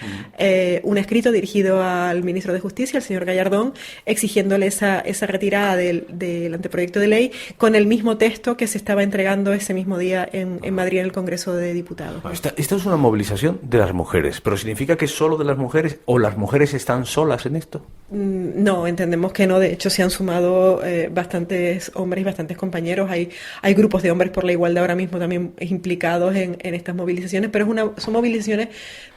un escrito dirigido al ministro de Justicia, el señor Gallardón, exigiéndole esa retirada del anteproyecto de ley con el mismo texto que se estaba entregando ese mismo día en Madrid en el Congreso de Diputados. Esta es una movilización de las mujeres, pero ¿significa que es solo de las mujeres o las mujeres están solas en esto? No, entendemos que no. De hecho, se han sumado bastantes hombres y bastantes compañeros. Hay grupos de hombres por la igualdad ahora mismo también implicados en estas movilizaciones, pero son movilizaciones,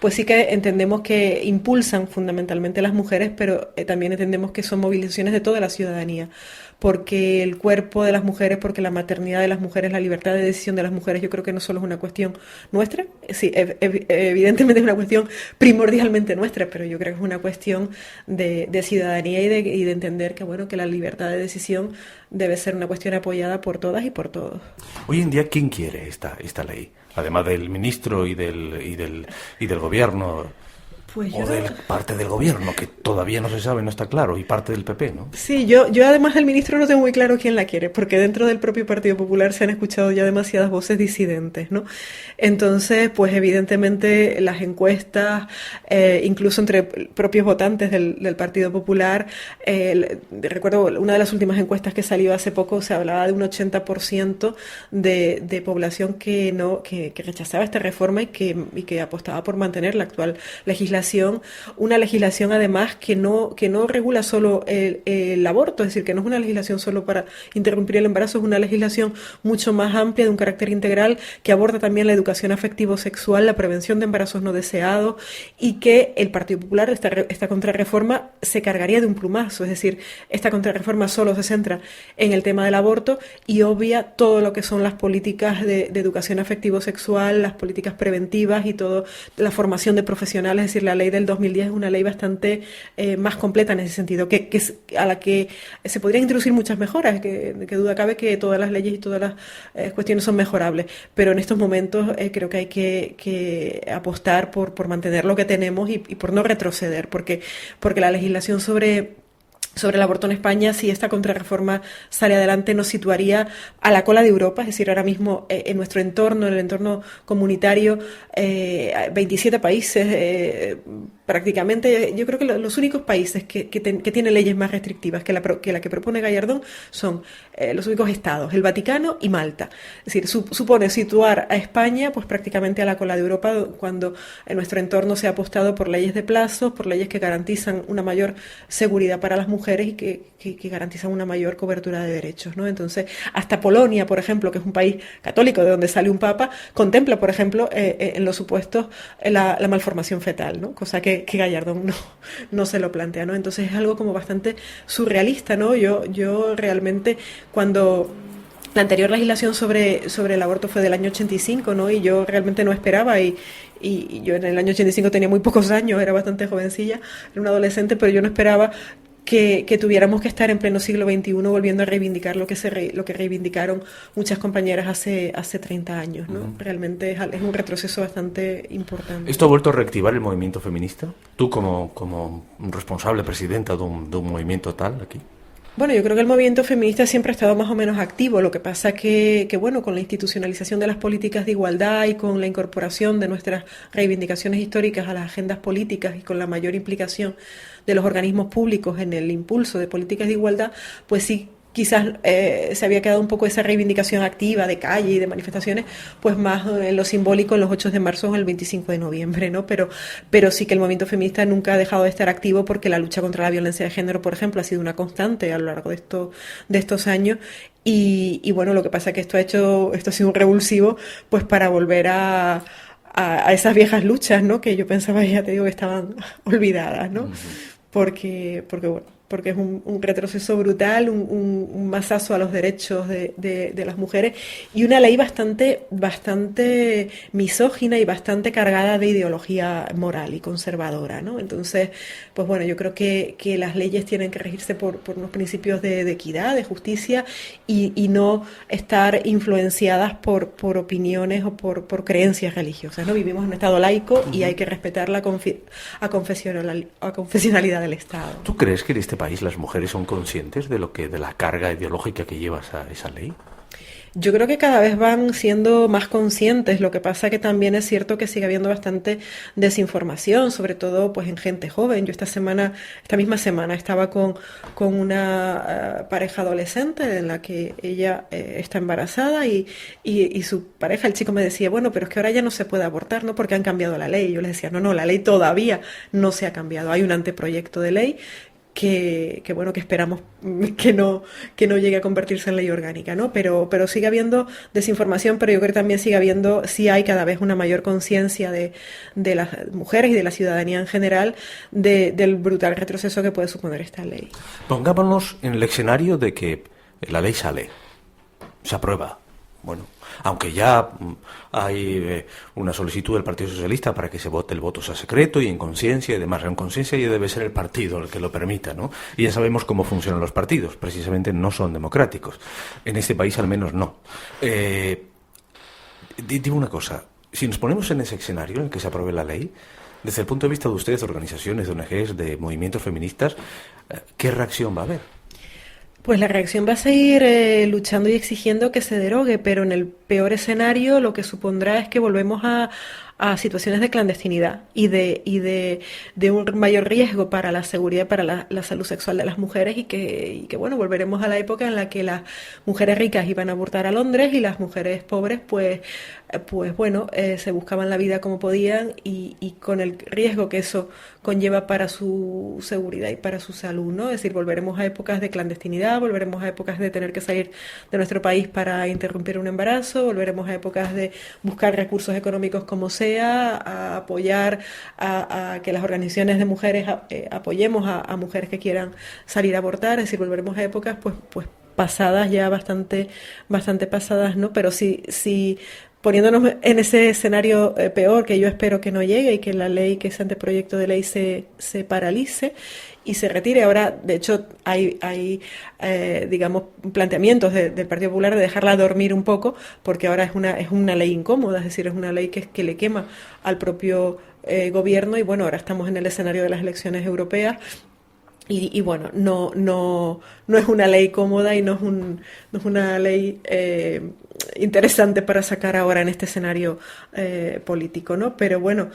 pues sí que entendemos que impulsan fundamentalmente a las mujeres, pero también entendemos que son movilizaciones de toda la ciudadanía, porque el cuerpo de las mujeres, porque la maternidad de las mujeres, la libertad de decisión de las mujeres, yo creo que no solo es una cuestión nuestra, sí, evidentemente es una cuestión primordialmente nuestra, pero yo creo que es una cuestión de ciudadanía y de entender que, bueno, que la libertad de decisión debe ser una cuestión apoyada por todas y por todos. Hoy en día, ¿quién quiere esta ley? Además del ministro y del gobierno. Pues o de parte del gobierno, que todavía no se sabe, no está claro, y parte del PP, ¿no? Sí, yo además del ministro no tengo muy claro quién la quiere, porque dentro del propio Partido Popular se han escuchado ya demasiadas voces disidentes, ¿no? Entonces, pues evidentemente las encuestas, incluso entre propios votantes del Partido Popular, recuerdo una de las últimas encuestas que salió hace poco, se hablaba de un 80% de población que rechazaba esta reforma y que apostaba por mantener la actual legislación, una legislación además que no regula solo el aborto, es decir, que no es una legislación solo para interrumpir el embarazo, es una legislación mucho más amplia, de un carácter integral, que aborda también la educación afectivo-sexual, la prevención de embarazos no deseados, y que el Partido Popular, esta contrarreforma, se cargaría de un plumazo, es decir, esta contrarreforma solo se centra en el tema del aborto y obvia todo lo que son las políticas de educación afectivo-sexual, las políticas preventivas y toda la formación de profesionales, es decir, la ley del 2010 es una ley bastante más completa en ese sentido, a la que se podrían introducir muchas mejoras, que duda cabe que todas las leyes y todas las cuestiones son mejorables, pero en estos momentos creo que hay que apostar por mantener lo que tenemos y por no retroceder, porque la legislación sobre el aborto en España, si esta contrarreforma sale adelante, nos situaría a la cola de Europa, es decir, ahora mismo en nuestro entorno, en el entorno comunitario, 27 países prácticamente, yo creo que los únicos países que tienen leyes más restrictivas que la que propone Gallardón son los únicos estados, el Vaticano y Malta. Es decir, supone situar a España pues prácticamente a la cola de Europa, cuando en nuestro entorno se ha apostado por leyes de plazos, por leyes que garantizan una mayor seguridad para las mujeres y que garantizan una mayor cobertura de derechos, ¿no? Entonces, hasta Polonia, por ejemplo, que es un país católico de donde sale un papa, contempla, por ejemplo, en los supuestos la malformación fetal, ¿no? Cosa que Gallardón no se lo plantea, ¿no? Entonces es algo como bastante surrealista, ¿no? Yo realmente, cuando la anterior legislación sobre el aborto fue del año 85, ¿no? Y yo realmente no esperaba, y yo en el año 85 tenía muy pocos años, era bastante jovencilla, era una adolescente, pero yo no esperaba que tuviéramos que estar en pleno siglo XXI volviendo a reivindicar lo que reivindicaron muchas compañeras hace 30 años, ¿no? Realmente es un retroceso bastante importante. ¿Esto ha vuelto a reactivar el movimiento feminista? Tú como responsable, presidenta de un movimiento tal aquí. Bueno, yo creo que el movimiento feminista siempre ha estado más o menos activo. Lo que pasa que bueno, con la institucionalización de las políticas de igualdad y con la incorporación de nuestras reivindicaciones históricas a las agendas políticas y con la mayor implicación de los organismos públicos en el impulso de políticas de igualdad, pues sí, quizás se había quedado un poco esa reivindicación activa de calle y de manifestaciones, pues más en lo simbólico en los 8 de marzo o en el 25 de noviembre, ¿no? Pero sí que el movimiento feminista nunca ha dejado de estar activo, porque la lucha contra la violencia de género, por ejemplo, ha sido una constante a lo largo de estos años. Y bueno, lo que pasa es que esto ha sido un revulsivo, pues para volver a esas viejas luchas, ¿no? Que yo pensaba, ya te digo, que estaban olvidadas, ¿no? Porque es un retroceso brutal, un mazazo a los derechos de las mujeres, y una ley bastante misógina y bastante cargada de ideología moral y conservadora, ¿no? Entonces, pues bueno, yo creo que las leyes tienen que regirse por unos principios de equidad, de justicia, y no estar influenciadas por opiniones o por creencias religiosas, ¿no? Vivimos en un Estado laico y hay que respetar la confesionalidad del Estado. ¿Tú crees que en este país las mujeres son conscientes de la carga ideológica que lleva esa ley? Yo creo que cada vez van siendo más conscientes. Lo que pasa que también es cierto que sigue habiendo bastante desinformación, sobre todo pues en gente joven. Yo esta misma semana estaba con una pareja adolescente en la que ella está embarazada y su pareja, el chico, me decía, bueno, pero es que ahora ya no se puede abortar, ¿no? Porque han cambiado la ley. Yo les decía, no, la ley todavía no se ha cambiado. Hay un anteproyecto de ley que bueno, que esperamos que no llegue a convertirse en ley orgánica, ¿no? Pero sigue habiendo desinformación, pero yo creo que también sí hay cada vez una mayor conciencia de las mujeres y de la ciudadanía en general del brutal retroceso que puede suponer esta ley. Pongámonos en el escenario de que la ley sale, se aprueba. Bueno, aunque ya hay una solicitud del Partido Socialista para que el voto sea secreto y en conciencia y demás. En conciencia ya debe ser el partido el que lo permita, ¿no? Y ya sabemos cómo funcionan los partidos. Precisamente no son democráticos. En este país al menos no. Dime una cosa. Si nos ponemos en ese escenario en el que se apruebe la ley, desde el punto de vista de ustedes, organizaciones, de ONGs, de movimientos feministas, ¿qué reacción va a haber? Pues la reacción va a seguir luchando y exigiendo que se derogue, pero en el peor escenario lo que supondrá es que volvemos a situaciones de clandestinidad y de un mayor riesgo para la seguridad y para la salud sexual de las mujeres, y que bueno, volveremos a la época en la que las mujeres ricas iban a abortar a Londres y las mujeres pobres pues bueno, se buscaban la vida como podían, y con el riesgo que eso conlleva para su seguridad y para su salud, ¿no? Es decir, volveremos a épocas de clandestinidad, volveremos a épocas de tener que salir de nuestro país para interrumpir un embarazo, volveremos a épocas de buscar recursos económicos como sea, a apoyar a que las organizaciones de mujeres apoyemos a mujeres que quieran salir a abortar. Es decir, volveremos a épocas pues pasadas, ya bastante pasadas, ¿no? Pero sí poniéndonos en ese escenario peor, que yo espero que no llegue y que la ley, que ese anteproyecto de ley se paralice y se retire. Ahora, de hecho, hay digamos, planteamientos del Partido Popular de dejarla dormir un poco, porque ahora es una ley incómoda, es decir, es una ley que le quema al propio gobierno, y bueno, ahora estamos en el escenario de las elecciones europeas. Y bueno, no es una ley cómoda y no es una ley interesante para sacar ahora en este escenario político, ¿no? Pero bueno,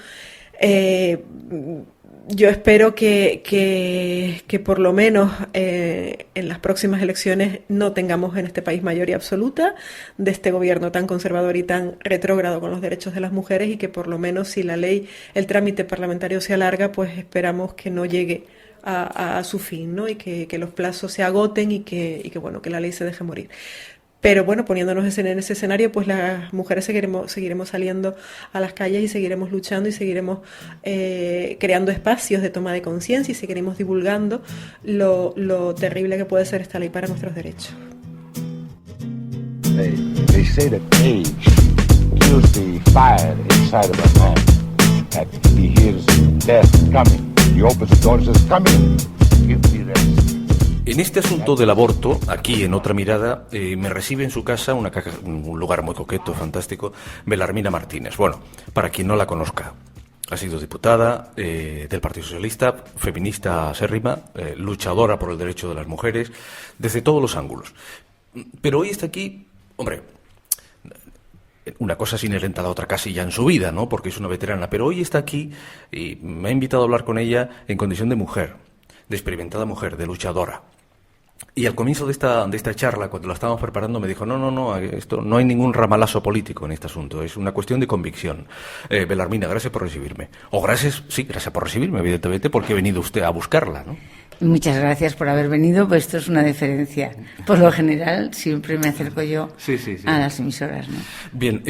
Yo espero que por lo menos en las próximas elecciones no tengamos en este país mayoría absoluta de este gobierno tan conservador y tan retrógrado con los derechos de las mujeres, y que por lo menos, si la ley, el trámite parlamentario se alarga, pues esperamos que no llegue a su fin, ¿no? Y que los plazos se agoten y que bueno, que la ley se deje morir. Pero bueno, poniéndonos en ese escenario, pues las mujeres seguiremos saliendo a las calles y seguiremos luchando y seguiremos creando espacios de toma de conciencia y seguiremos divulgando lo terrible que puede ser esta ley para nuestros derechos. They say that age kills the fire inside of a man. That he hears death coming. He opens the door and says, "Come in, give me rest." En este asunto del aborto, aquí en Otra Mirada, me recibe en su casa, un lugar muy coqueto, fantástico, Belarmina Martínez. Bueno, para quien no la conozca, ha sido diputada del Partido Socialista, feminista acérrima, luchadora por el derecho de las mujeres, desde todos los ángulos. Pero hoy está aquí, hombre, una cosa es inherente a la otra casi ya en su vida, ¿no? Porque es una veterana, pero hoy está aquí y me ha invitado a hablar con ella en condición de mujer, de experimentada mujer, de luchadora. Y al comienzo de esta charla, cuando la estábamos preparando, me dijo, no, esto no hay ningún ramalazo político en este asunto, es una cuestión de convicción. Belarmina, gracias por recibirme. Gracias por recibirme, evidentemente, porque he venido usted a buscarla, ¿no? Muchas gracias por haber venido, pues esto es una deferencia. Por lo general, siempre me acerco yo a las emisoras, ¿no? Bien,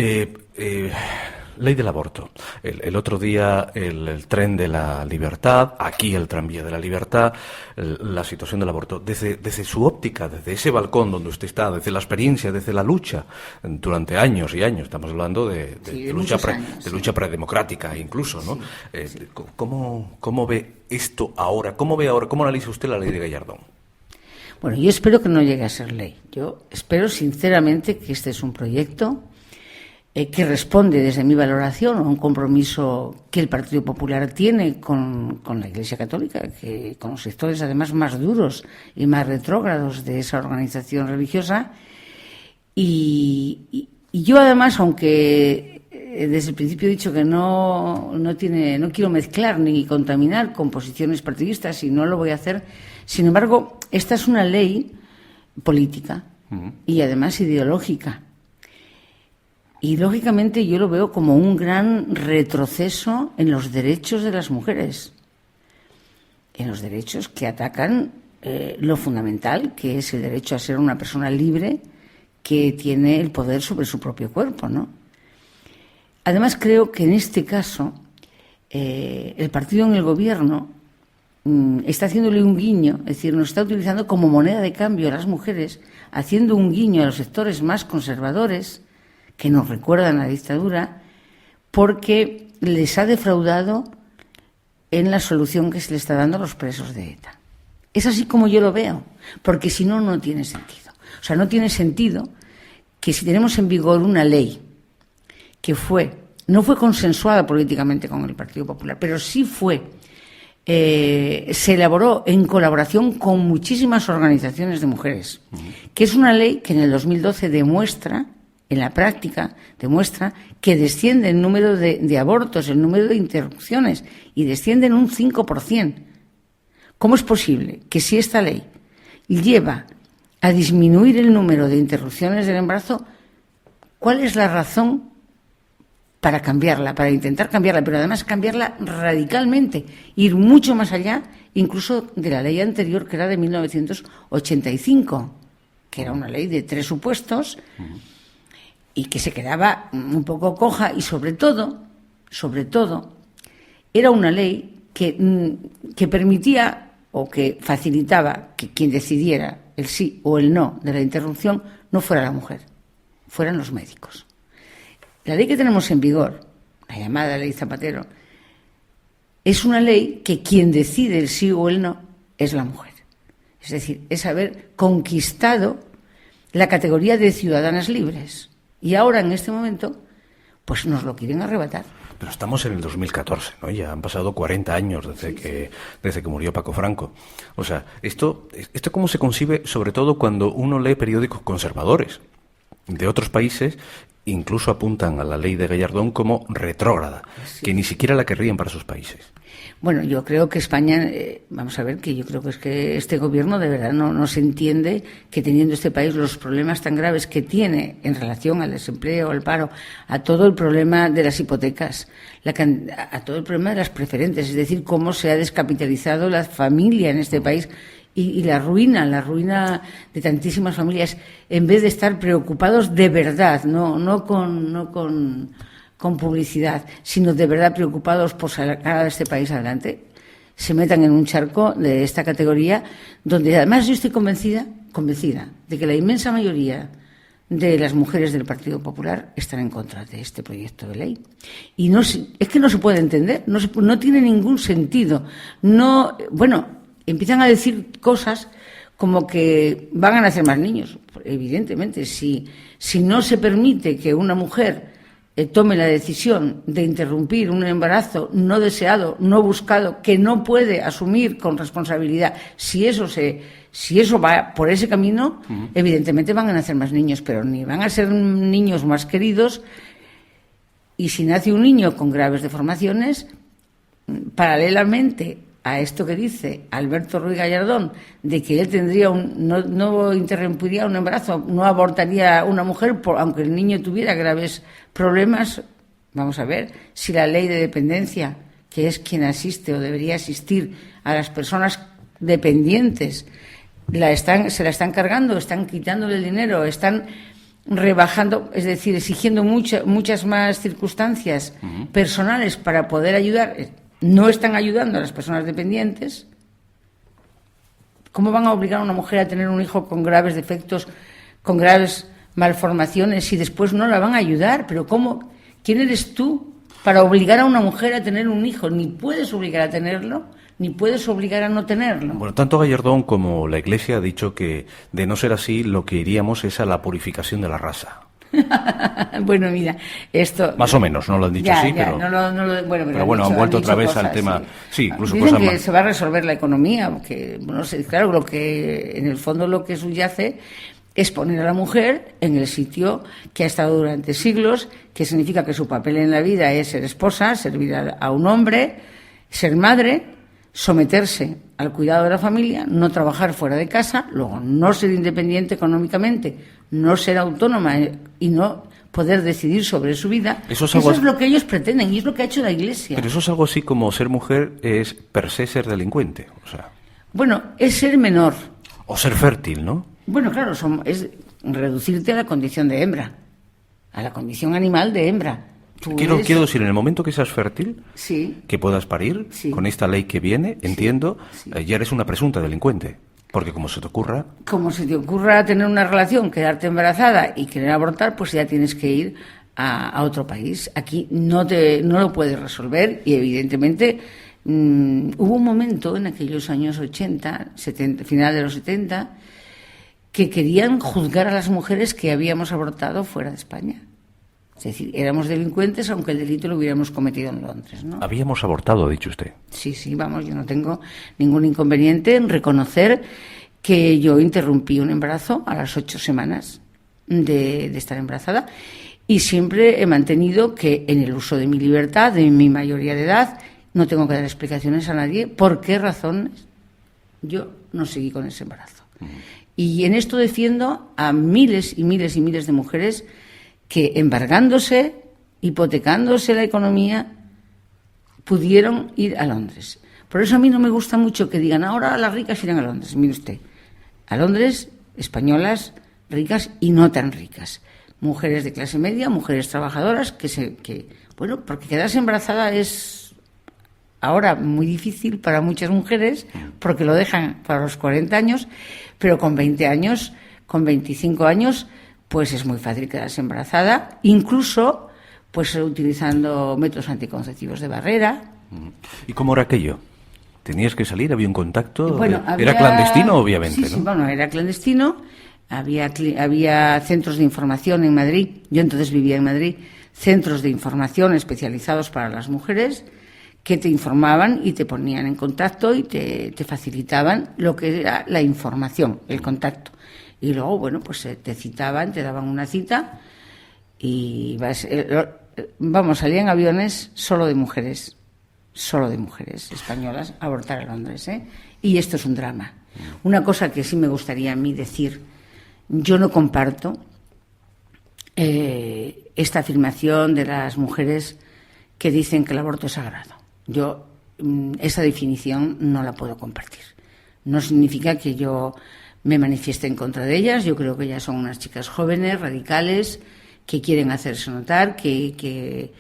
ley del aborto. El otro día el tren de la libertad, aquí el tranvía de la libertad, la situación del aborto. Desde su óptica, desde ese balcón donde usted está, desde la experiencia, desde la lucha, durante años y años, estamos hablando de lucha predemocrática incluso, ¿no? Sí. ¿Cómo ve esto ahora? ¿Cómo analiza usted la ley de Gallardón? Bueno, yo espero que no llegue a ser ley. Yo espero sinceramente que este es un proyecto que responde desde mi valoración a un compromiso que el Partido Popular tiene con la Iglesia Católica, que con los sectores además más duros y más retrógrados de esa organización religiosa. Y yo además, aunque desde el principio he dicho que no quiero mezclar ni contaminar con posiciones partidistas, y no lo voy a hacer, sin embargo, esta es una ley política y además ideológica. Y, lógicamente, yo lo veo como un gran retroceso en los derechos de las mujeres, en los derechos que atacan lo fundamental, que es el derecho a ser una persona libre que tiene el poder sobre su propio cuerpo, ¿no? Además, creo que en este caso el partido en el gobierno está haciéndole un guiño, es decir, nos está utilizando como moneda de cambio a las mujeres, haciendo un guiño a los sectores más conservadores, que nos recuerdan a la dictadura, porque les ha defraudado en la solución que se le está dando a los presos de ETA. Es así como yo lo veo, porque si no, no tiene sentido. O sea, no tiene sentido que si tenemos en vigor una ley que no fue consensuada políticamente con el Partido Popular, pero sí se elaboró en colaboración con muchísimas organizaciones de mujeres, que es una ley que en el 2012 en la práctica demuestra que desciende el número de abortos, el número de interrupciones, y desciende en un 5%. ¿Cómo es posible que si esta ley lleva a disminuir el número de interrupciones del embarazo, cuál es la razón para cambiarla, para intentar cambiarla, pero además cambiarla radicalmente, ir mucho más allá, incluso de la ley anterior, que era de 1985, que era una ley de 3 supuestos, y que se quedaba un poco coja, y sobre todo, era una ley que permitía o que facilitaba que quien decidiera el sí o el no de la interrupción no fuera la mujer, fueran los médicos. La ley que tenemos en vigor, la llamada ley Zapatero, es una ley que quien decide el sí o el no es la mujer. Es decir, es haber conquistado la categoría de ciudadanas libres. Y ahora, en este momento, pues nos lo quieren arrebatar. Pero estamos en el 2014, ¿no? Ya han pasado 40 años desde que murió Paco Franco. O sea, ¿esto cómo se concibe, sobre todo cuando uno lee periódicos conservadores? de otros países incluso apuntan a la ley de Gallardón como retrógrada, que ni siquiera la querrían para sus países. Bueno, yo creo que España, vamos a ver, que yo creo que es que este gobierno de verdad no se entiende que teniendo este país los problemas tan graves que tiene en relación al desempleo, al paro, a todo el problema de las hipotecas, a todo el problema de las preferentes, es decir, cómo se ha descapitalizado la familia en este país y la ruina de tantísimas familias, en vez de estar preocupados de verdad, no con publicidad, sino de verdad preocupados por sacar a este país adelante, se metan en un charco de esta categoría, donde además yo estoy convencida de que la inmensa mayoría de las mujeres del Partido Popular están en contra de este proyecto de ley. Y es que no se puede entender, no tiene ningún sentido. Empiezan a decir cosas como que van a nacer más niños. Evidentemente, si no se permite que una mujer tome la decisión de interrumpir un embarazo no deseado, no buscado, que no puede asumir con responsabilidad, si eso va por ese camino, evidentemente van a nacer más niños, pero ni van a ser niños más queridos. Y si nace un niño con graves deformaciones, paralelamente a esto que dice Alberto Ruiz Gallardón, de que él tendría no interrumpiría un embarazo, no abortaría una mujer, aunque el niño tuviera graves problemas. Vamos a ver si la ley de dependencia, que es quien asiste o debería asistir a las personas dependientes, se la están cargando, están quitándole el dinero, están rebajando, es decir, exigiendo muchas más circunstancias personales para poder ayudar. No están ayudando a las personas dependientes. ¿Cómo van a obligar a una mujer a tener un hijo con graves defectos, con graves malformaciones, si después no la van a ayudar? Pero ¿cómo? ¿Quién eres tú para obligar a una mujer a tener un hijo? Ni puedes obligar a tenerlo, ni puedes obligar a no tenerlo. Bueno, tanto Gallardón como la Iglesia ha dicho que, de no ser así, lo que iríamos es a la purificación de la raza. Bueno, mira, esto... Más o menos, no lo han dicho así, pero... pero bueno, han vuelto otra vez al tema... Sí, incluso dicen cosas que más... se va a resolver la economía, porque, no sé, claro, lo que en el fondo lo que subyace es poner a la mujer en el sitio que ha estado durante siglos, que significa que su papel en la vida es ser esposa, servir a un hombre, ser madre, someterse al cuidado de la familia, no trabajar fuera de casa, luego no ser independiente económicamente, no ser autónoma y no poder decidir sobre su vida. Eso es lo que ellos pretenden y es lo que ha hecho la Iglesia. Pero eso es algo así como ser mujer es per se ser delincuente, o sea... Bueno, es ser menor. O ser fértil, ¿no? Bueno, claro, es reducirte a la condición de hembra, a la condición animal de hembra. Quiero decir, en el momento que seas fértil, sí, que puedas parir, sí, con esta ley que viene, entiendo, sí, ya eres una presunta delincuente. Porque como se te ocurra... Como se te ocurra tener una relación, quedarte embarazada y querer abortar, pues ya tienes que ir a otro país. Aquí no lo puedes resolver y evidentemente hubo un momento en aquellos años 80, 70, final de los 70, que querían juzgar a las mujeres que habíamos abortado fuera de España. Es decir, éramos delincuentes aunque el delito lo hubiéramos cometido en Londres, ¿no? Habíamos abortado, ha dicho usted. Sí, vamos, yo no tengo ningún inconveniente en reconocer que yo interrumpí un embarazo a las 8 semanas de estar embarazada y siempre he mantenido que en el uso de mi libertad, de mi mayoría de edad, no tengo que dar explicaciones a nadie por qué razones yo no seguí con ese embarazo. Y en esto defiendo a miles y miles y miles de mujeres que embargándose, hipotecándose la economía, pudieron ir a Londres. Por eso a mí no me gusta mucho que digan, ahora las ricas irán a Londres. Mire usted, a Londres, españolas ricas y no tan ricas. Mujeres de clase media, mujeres trabajadoras, porque quedarse embarazada es ahora muy difícil para muchas mujeres, porque lo dejan para los 40 años, pero con 20 años, con 25 años... pues es muy fácil quedarse embarazada, incluso pues utilizando métodos anticonceptivos de barrera. ¿Y cómo era aquello? ¿Tenías que salir? ¿Había un contacto? Bueno, ¿era clandestino, obviamente? Sí, bueno, era clandestino. Había centros de información en Madrid. Yo entonces vivía en Madrid. Centros de información especializados para las mujeres que te informaban y te ponían en contacto y te facilitaban lo que era la información, el contacto. Y luego, bueno, pues te citaban, te daban una cita y salían aviones solo de mujeres españolas a abortar a Londres, ¿eh? Y esto es un drama. Una cosa que sí me gustaría a mí decir, yo no comparto esta afirmación de las mujeres que dicen que el aborto es sagrado. Yo esa definición no la puedo compartir. No significa que yo me manifieste en contra de ellas. Yo creo que ellas son unas chicas jóvenes, radicales, que quieren hacerse notar, que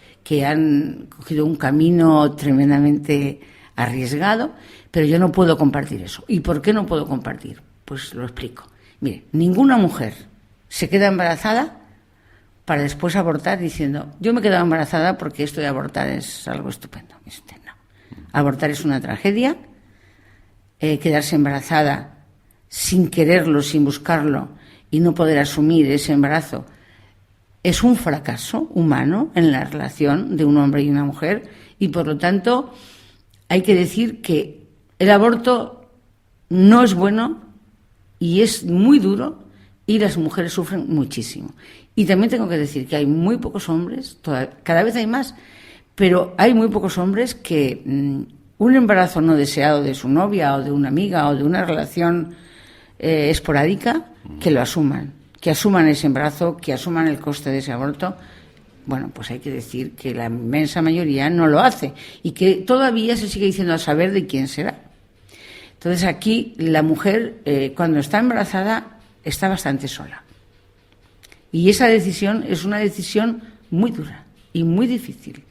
han cogido un camino tremendamente arriesgado, pero yo no puedo compartir eso. ¿Y por qué no puedo compartir? Pues lo explico. Mire, ninguna mujer se queda embarazada para después abortar diciendo, yo me he quedado embarazada porque esto de abortar es algo estupendo. No. Abortar es una tragedia. Quedarse embarazada sin quererlo, sin buscarlo y no poder asumir ese embarazo es un fracaso humano en la relación de un hombre y una mujer, y por lo tanto hay que decir que el aborto no es bueno y es muy duro y las mujeres sufren muchísimo. Y también tengo que decir que hay muy pocos hombres, cada vez hay más, pero hay muy pocos hombres que un embarazo no deseado de su novia o de una amiga o de una relación esporádica, que lo asuman. Que asuman ese embarazo, que asuman el coste de ese aborto. Bueno, pues hay que decir que la inmensa mayoría no lo hace y que todavía se sigue diciendo a saber de quién será. Entonces aquí la mujer, cuando está embarazada, está bastante sola. Y esa decisión es una decisión muy dura y muy difícil.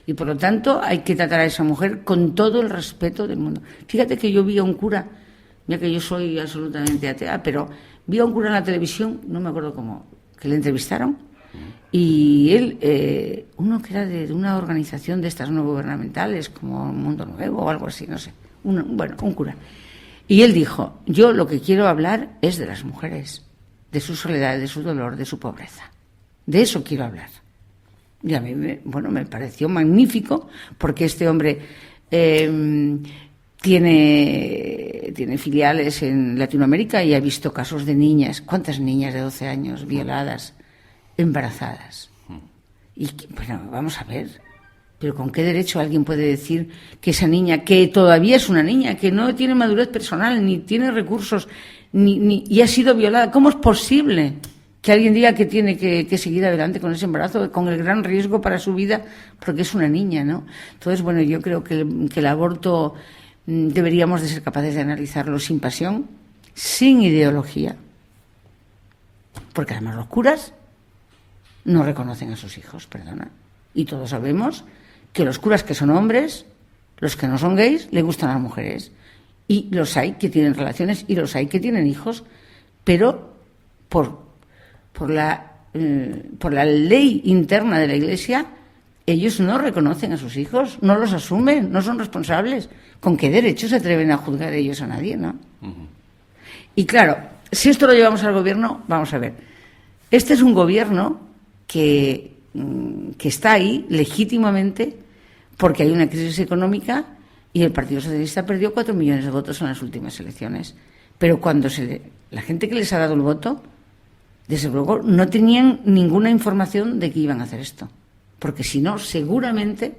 Y por lo tanto hay que tratar a esa mujer con todo el respeto del mundo. Fíjate que yo vi a un cura, ya que yo soy absolutamente atea, pero vi a un cura en la televisión, no me acuerdo cómo, que le entrevistaron, y él, uno que era de una organización de estas no gubernamentales, como Mundo Nuevo o algo así, no sé, un cura. Y él dijo, yo lo que quiero hablar es de las mujeres, de su soledad, de su dolor, de su pobreza. De eso quiero hablar. Y a mí, me pareció magnífico, porque este hombre tiene filiales en Latinoamérica y ha visto casos de niñas, ¿cuántas niñas de 12 años violadas, embarazadas? Y bueno, vamos a ver, pero ¿con qué derecho alguien puede decir que esa niña, que todavía es una niña, que no tiene madurez personal, ni tiene recursos, y ha sido violada? ¿Cómo es posible que alguien diga que tiene que seguir adelante con ese embarazo, con el gran riesgo para su vida, porque es una niña, ¿no? Entonces, bueno, yo creo que el aborto deberíamos de ser capaces de analizarlo sin pasión, sin ideología, porque además los curas no reconocen a sus hijos, perdona. Y todos sabemos que los curas que son hombres, los que no son gays, le gustan a las mujeres. Y los hay que tienen relaciones y los hay que tienen hijos, pero por la ley interna de la Iglesia, ellos no reconocen a sus hijos, no los asumen, no son responsables. ¿Con qué derecho se atreven a juzgar ellos a nadie, no? Y claro, si esto lo llevamos al gobierno, vamos a ver. Este es un gobierno que está ahí legítimamente porque hay una crisis económica y el Partido Socialista perdió 4 millones de votos en las últimas elecciones. Pero cuando la gente que les ha dado el voto, desde luego, no tenían ninguna información de que iban a hacer esto. Porque si no, seguramente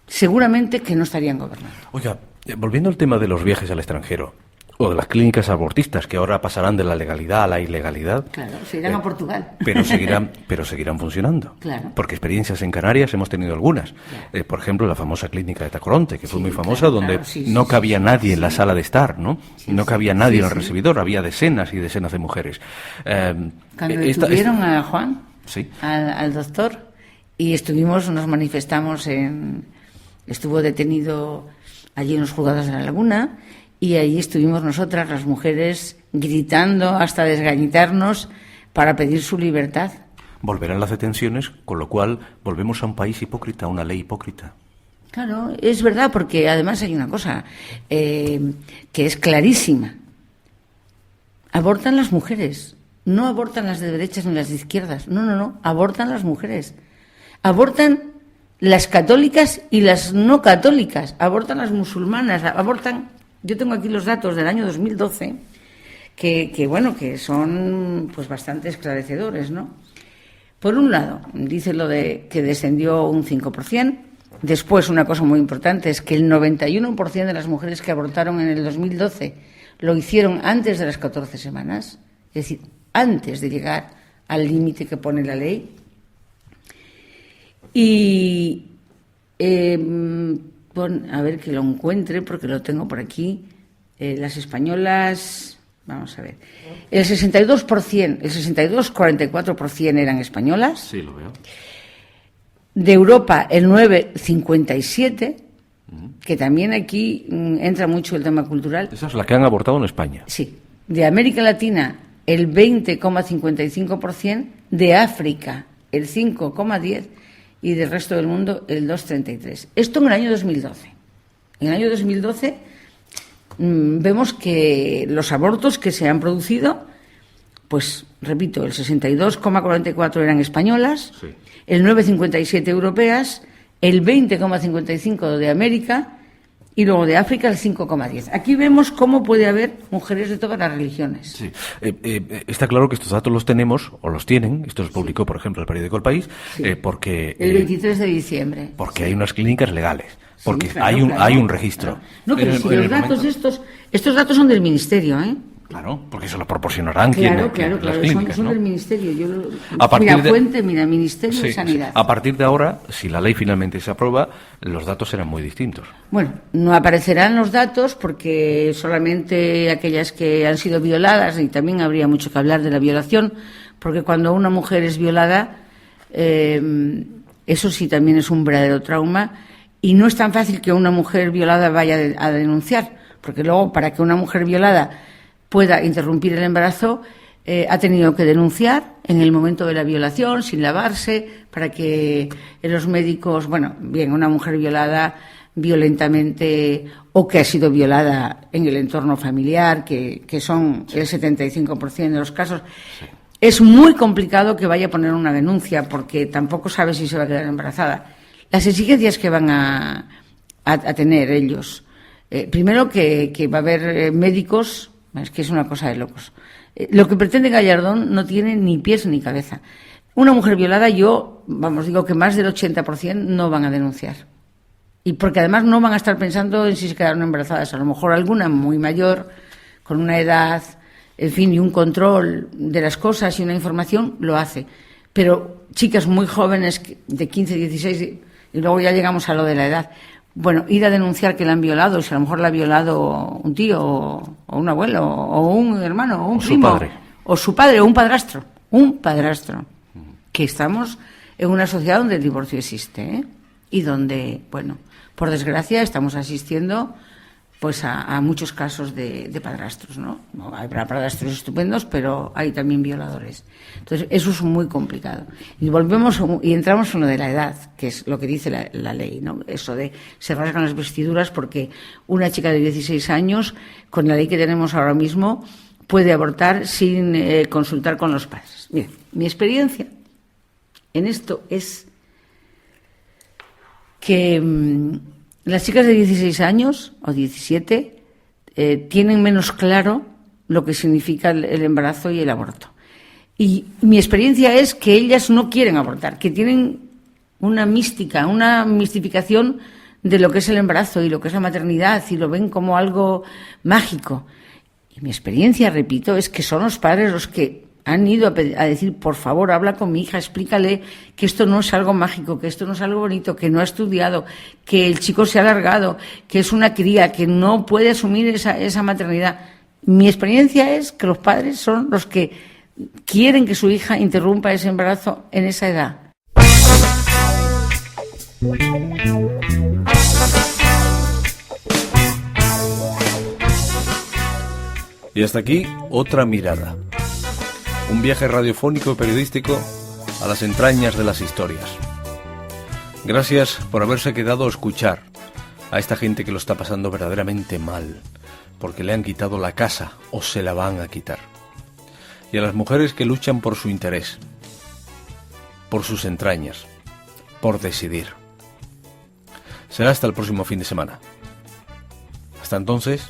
que no estarían gobernando. Oiga, volviendo al tema de los viajes al extranjero, o de las clínicas abortistas, que ahora pasarán de la legalidad a la ilegalidad. Claro, se irán a Portugal. Pero seguirán funcionando. Claro. Porque experiencias en Canarias hemos tenido algunas. Claro. Por ejemplo, la famosa clínica de Tacoronte, que fue muy famosa, donde no cabía nadie en la sala de estar, ¿no? No cabía nadie en el recibidor, había decenas y decenas de mujeres. Cuando detuvieron a Juan, sí, al doctor, y nos manifestamos estuvo detenido allí en los juzgados de La Laguna, y allí estuvimos nosotras, las mujeres, gritando hasta desgañitarnos para pedir su libertad. Volverán las detenciones, con lo cual volvemos a un país hipócrita, a una ley hipócrita. Claro, es verdad, porque además hay una cosa que es clarísima. Abortan las mujeres, no abortan las de derechas ni las de izquierdas, no, abortan las mujeres. Abortan las católicas y las no católicas, abortan las musulmanas, abortan... Yo tengo aquí los datos del año 2012, que son pues bastante esclarecedores, ¿no? Por un lado, dice lo de que descendió un 5%. Después, una cosa muy importante es que el 91% de las mujeres que abortaron en el 2012 lo hicieron antes de las 14 semanas, es decir, antes de llegar al límite que pone la ley. Y a ver que lo encuentre porque lo tengo por aquí. Las españolas, vamos a ver, el 62%, el 62,44% eran españolas. Sí, lo veo. De Europa el 9,57%, que también aquí entra mucho el tema cultural. Esa es la que han abortado en España. Sí. De América Latina el 20,55%, de África el 5,10% y del resto del mundo el 2,33%. Esto en el año 2012. En el año 2012 vemos que los abortos que se han producido, pues repito, el 62,44% eran españolas, sí, el 9,57% europeas, el 20,55% de América y luego de África el 5,10%. Aquí vemos cómo puede haber mujeres de todas las religiones. Sí. Está claro que estos datos los tenemos, o los tienen, esto se publicó, por ejemplo, en el periódico El País, sí, porque... El 23 de diciembre. Porque sí, hay unas clínicas legales, porque sí, claro, hay un registro. Claro. No, pero si los datos estos datos son del Ministerio, ¿eh? Claro, porque se los proporcionarán claro, las clínicas, son ¿no? del Ministerio. Mira, Ministerio sí, de Sanidad. A partir de ahora, si la ley finalmente se aprueba, los datos serán muy distintos. Bueno, no aparecerán los datos porque solamente aquellas que han sido violadas, y también habría mucho que hablar de la violación, porque cuando una mujer es violada, eso sí también es un verdadero trauma, y no es tan fácil que una mujer violada vaya a denunciar, porque luego para que una mujer violada pueda interrumpir el embarazo, ha tenido que denunciar en el momento de la violación, sin lavarse, para que los médicos, una mujer violada violentamente o que ha sido violada en el entorno familiar, que son el 75% de los casos, es muy complicado que vaya a poner una denuncia porque tampoco sabe si se va a quedar embarazada. Las exigencias que van a tener ellos, primero que va a haber médicos. Es que es una cosa de locos. Lo que pretende Gallardón no tiene ni pies ni cabeza. Una mujer violada, digo que más del 80% no van a denunciar. Y porque además no van a estar pensando en si se quedaron embarazadas. A lo mejor alguna muy mayor, con una edad, en fin, y un control de las cosas y una información, lo hace. Pero chicas muy jóvenes, de 15, 16, y luego ya llegamos a lo de la edad. Bueno, ir a denunciar que la han violado, si a lo mejor la ha violado un tío o un abuelo o un hermano o un primo, su padre. O su padre o un padrastro, que estamos en una sociedad donde el divorcio existe, ¿eh? Y donde, por desgracia estamos asistiendo pues a muchos casos de padrastros, ¿no? Habrá padrastros estupendos, pero hay también violadores. Entonces, eso es muy complicado. Y entramos en lo de la edad, que es lo que dice la ley, ¿no? Eso de se rasgan las vestiduras porque una chica de 16 años, con la ley que tenemos ahora mismo, puede abortar sin consultar con los padres. Mira, mi experiencia en esto es que las chicas de 16 años o 17 tienen menos claro lo que significa el embarazo y el aborto. Y mi experiencia es que ellas no quieren abortar, que tienen una mística, una mistificación de lo que es el embarazo y lo que es la maternidad y lo ven como algo mágico. Y mi experiencia, repito, es que son los padres los que han ido a decir, por favor, habla con mi hija, explícale que esto no es algo mágico, que esto no es algo bonito, que no ha estudiado, que el chico se ha alargado, que es una cría, que no puede asumir esa maternidad. Mi experiencia es que los padres son los que quieren que su hija interrumpa ese embarazo en esa edad. Y hasta aquí otra mirada. Un viaje radiofónico y periodístico a las entrañas de las historias. Gracias por haberse quedado a escuchar a esta gente que lo está pasando verdaderamente mal, porque le han quitado la casa o se la van a quitar. Y a las mujeres que luchan por su interés, por sus entrañas, por decidir. Será hasta el próximo fin de semana. Hasta entonces,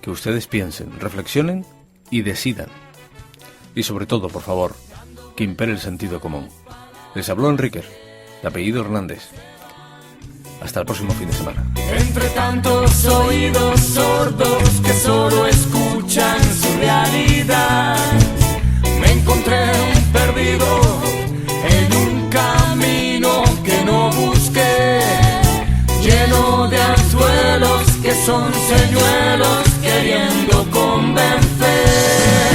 que ustedes piensen, reflexionen y decidan. Y sobre todo, por favor, que impere el sentido común. Les habló Enrique, de apellido Hernández. Hasta el próximo fin de semana. Entre tantos oídos sordos que solo escuchan su realidad, me encontré perdido en un camino que no busqué, lleno de anzuelos que son señuelos queriendo convencer.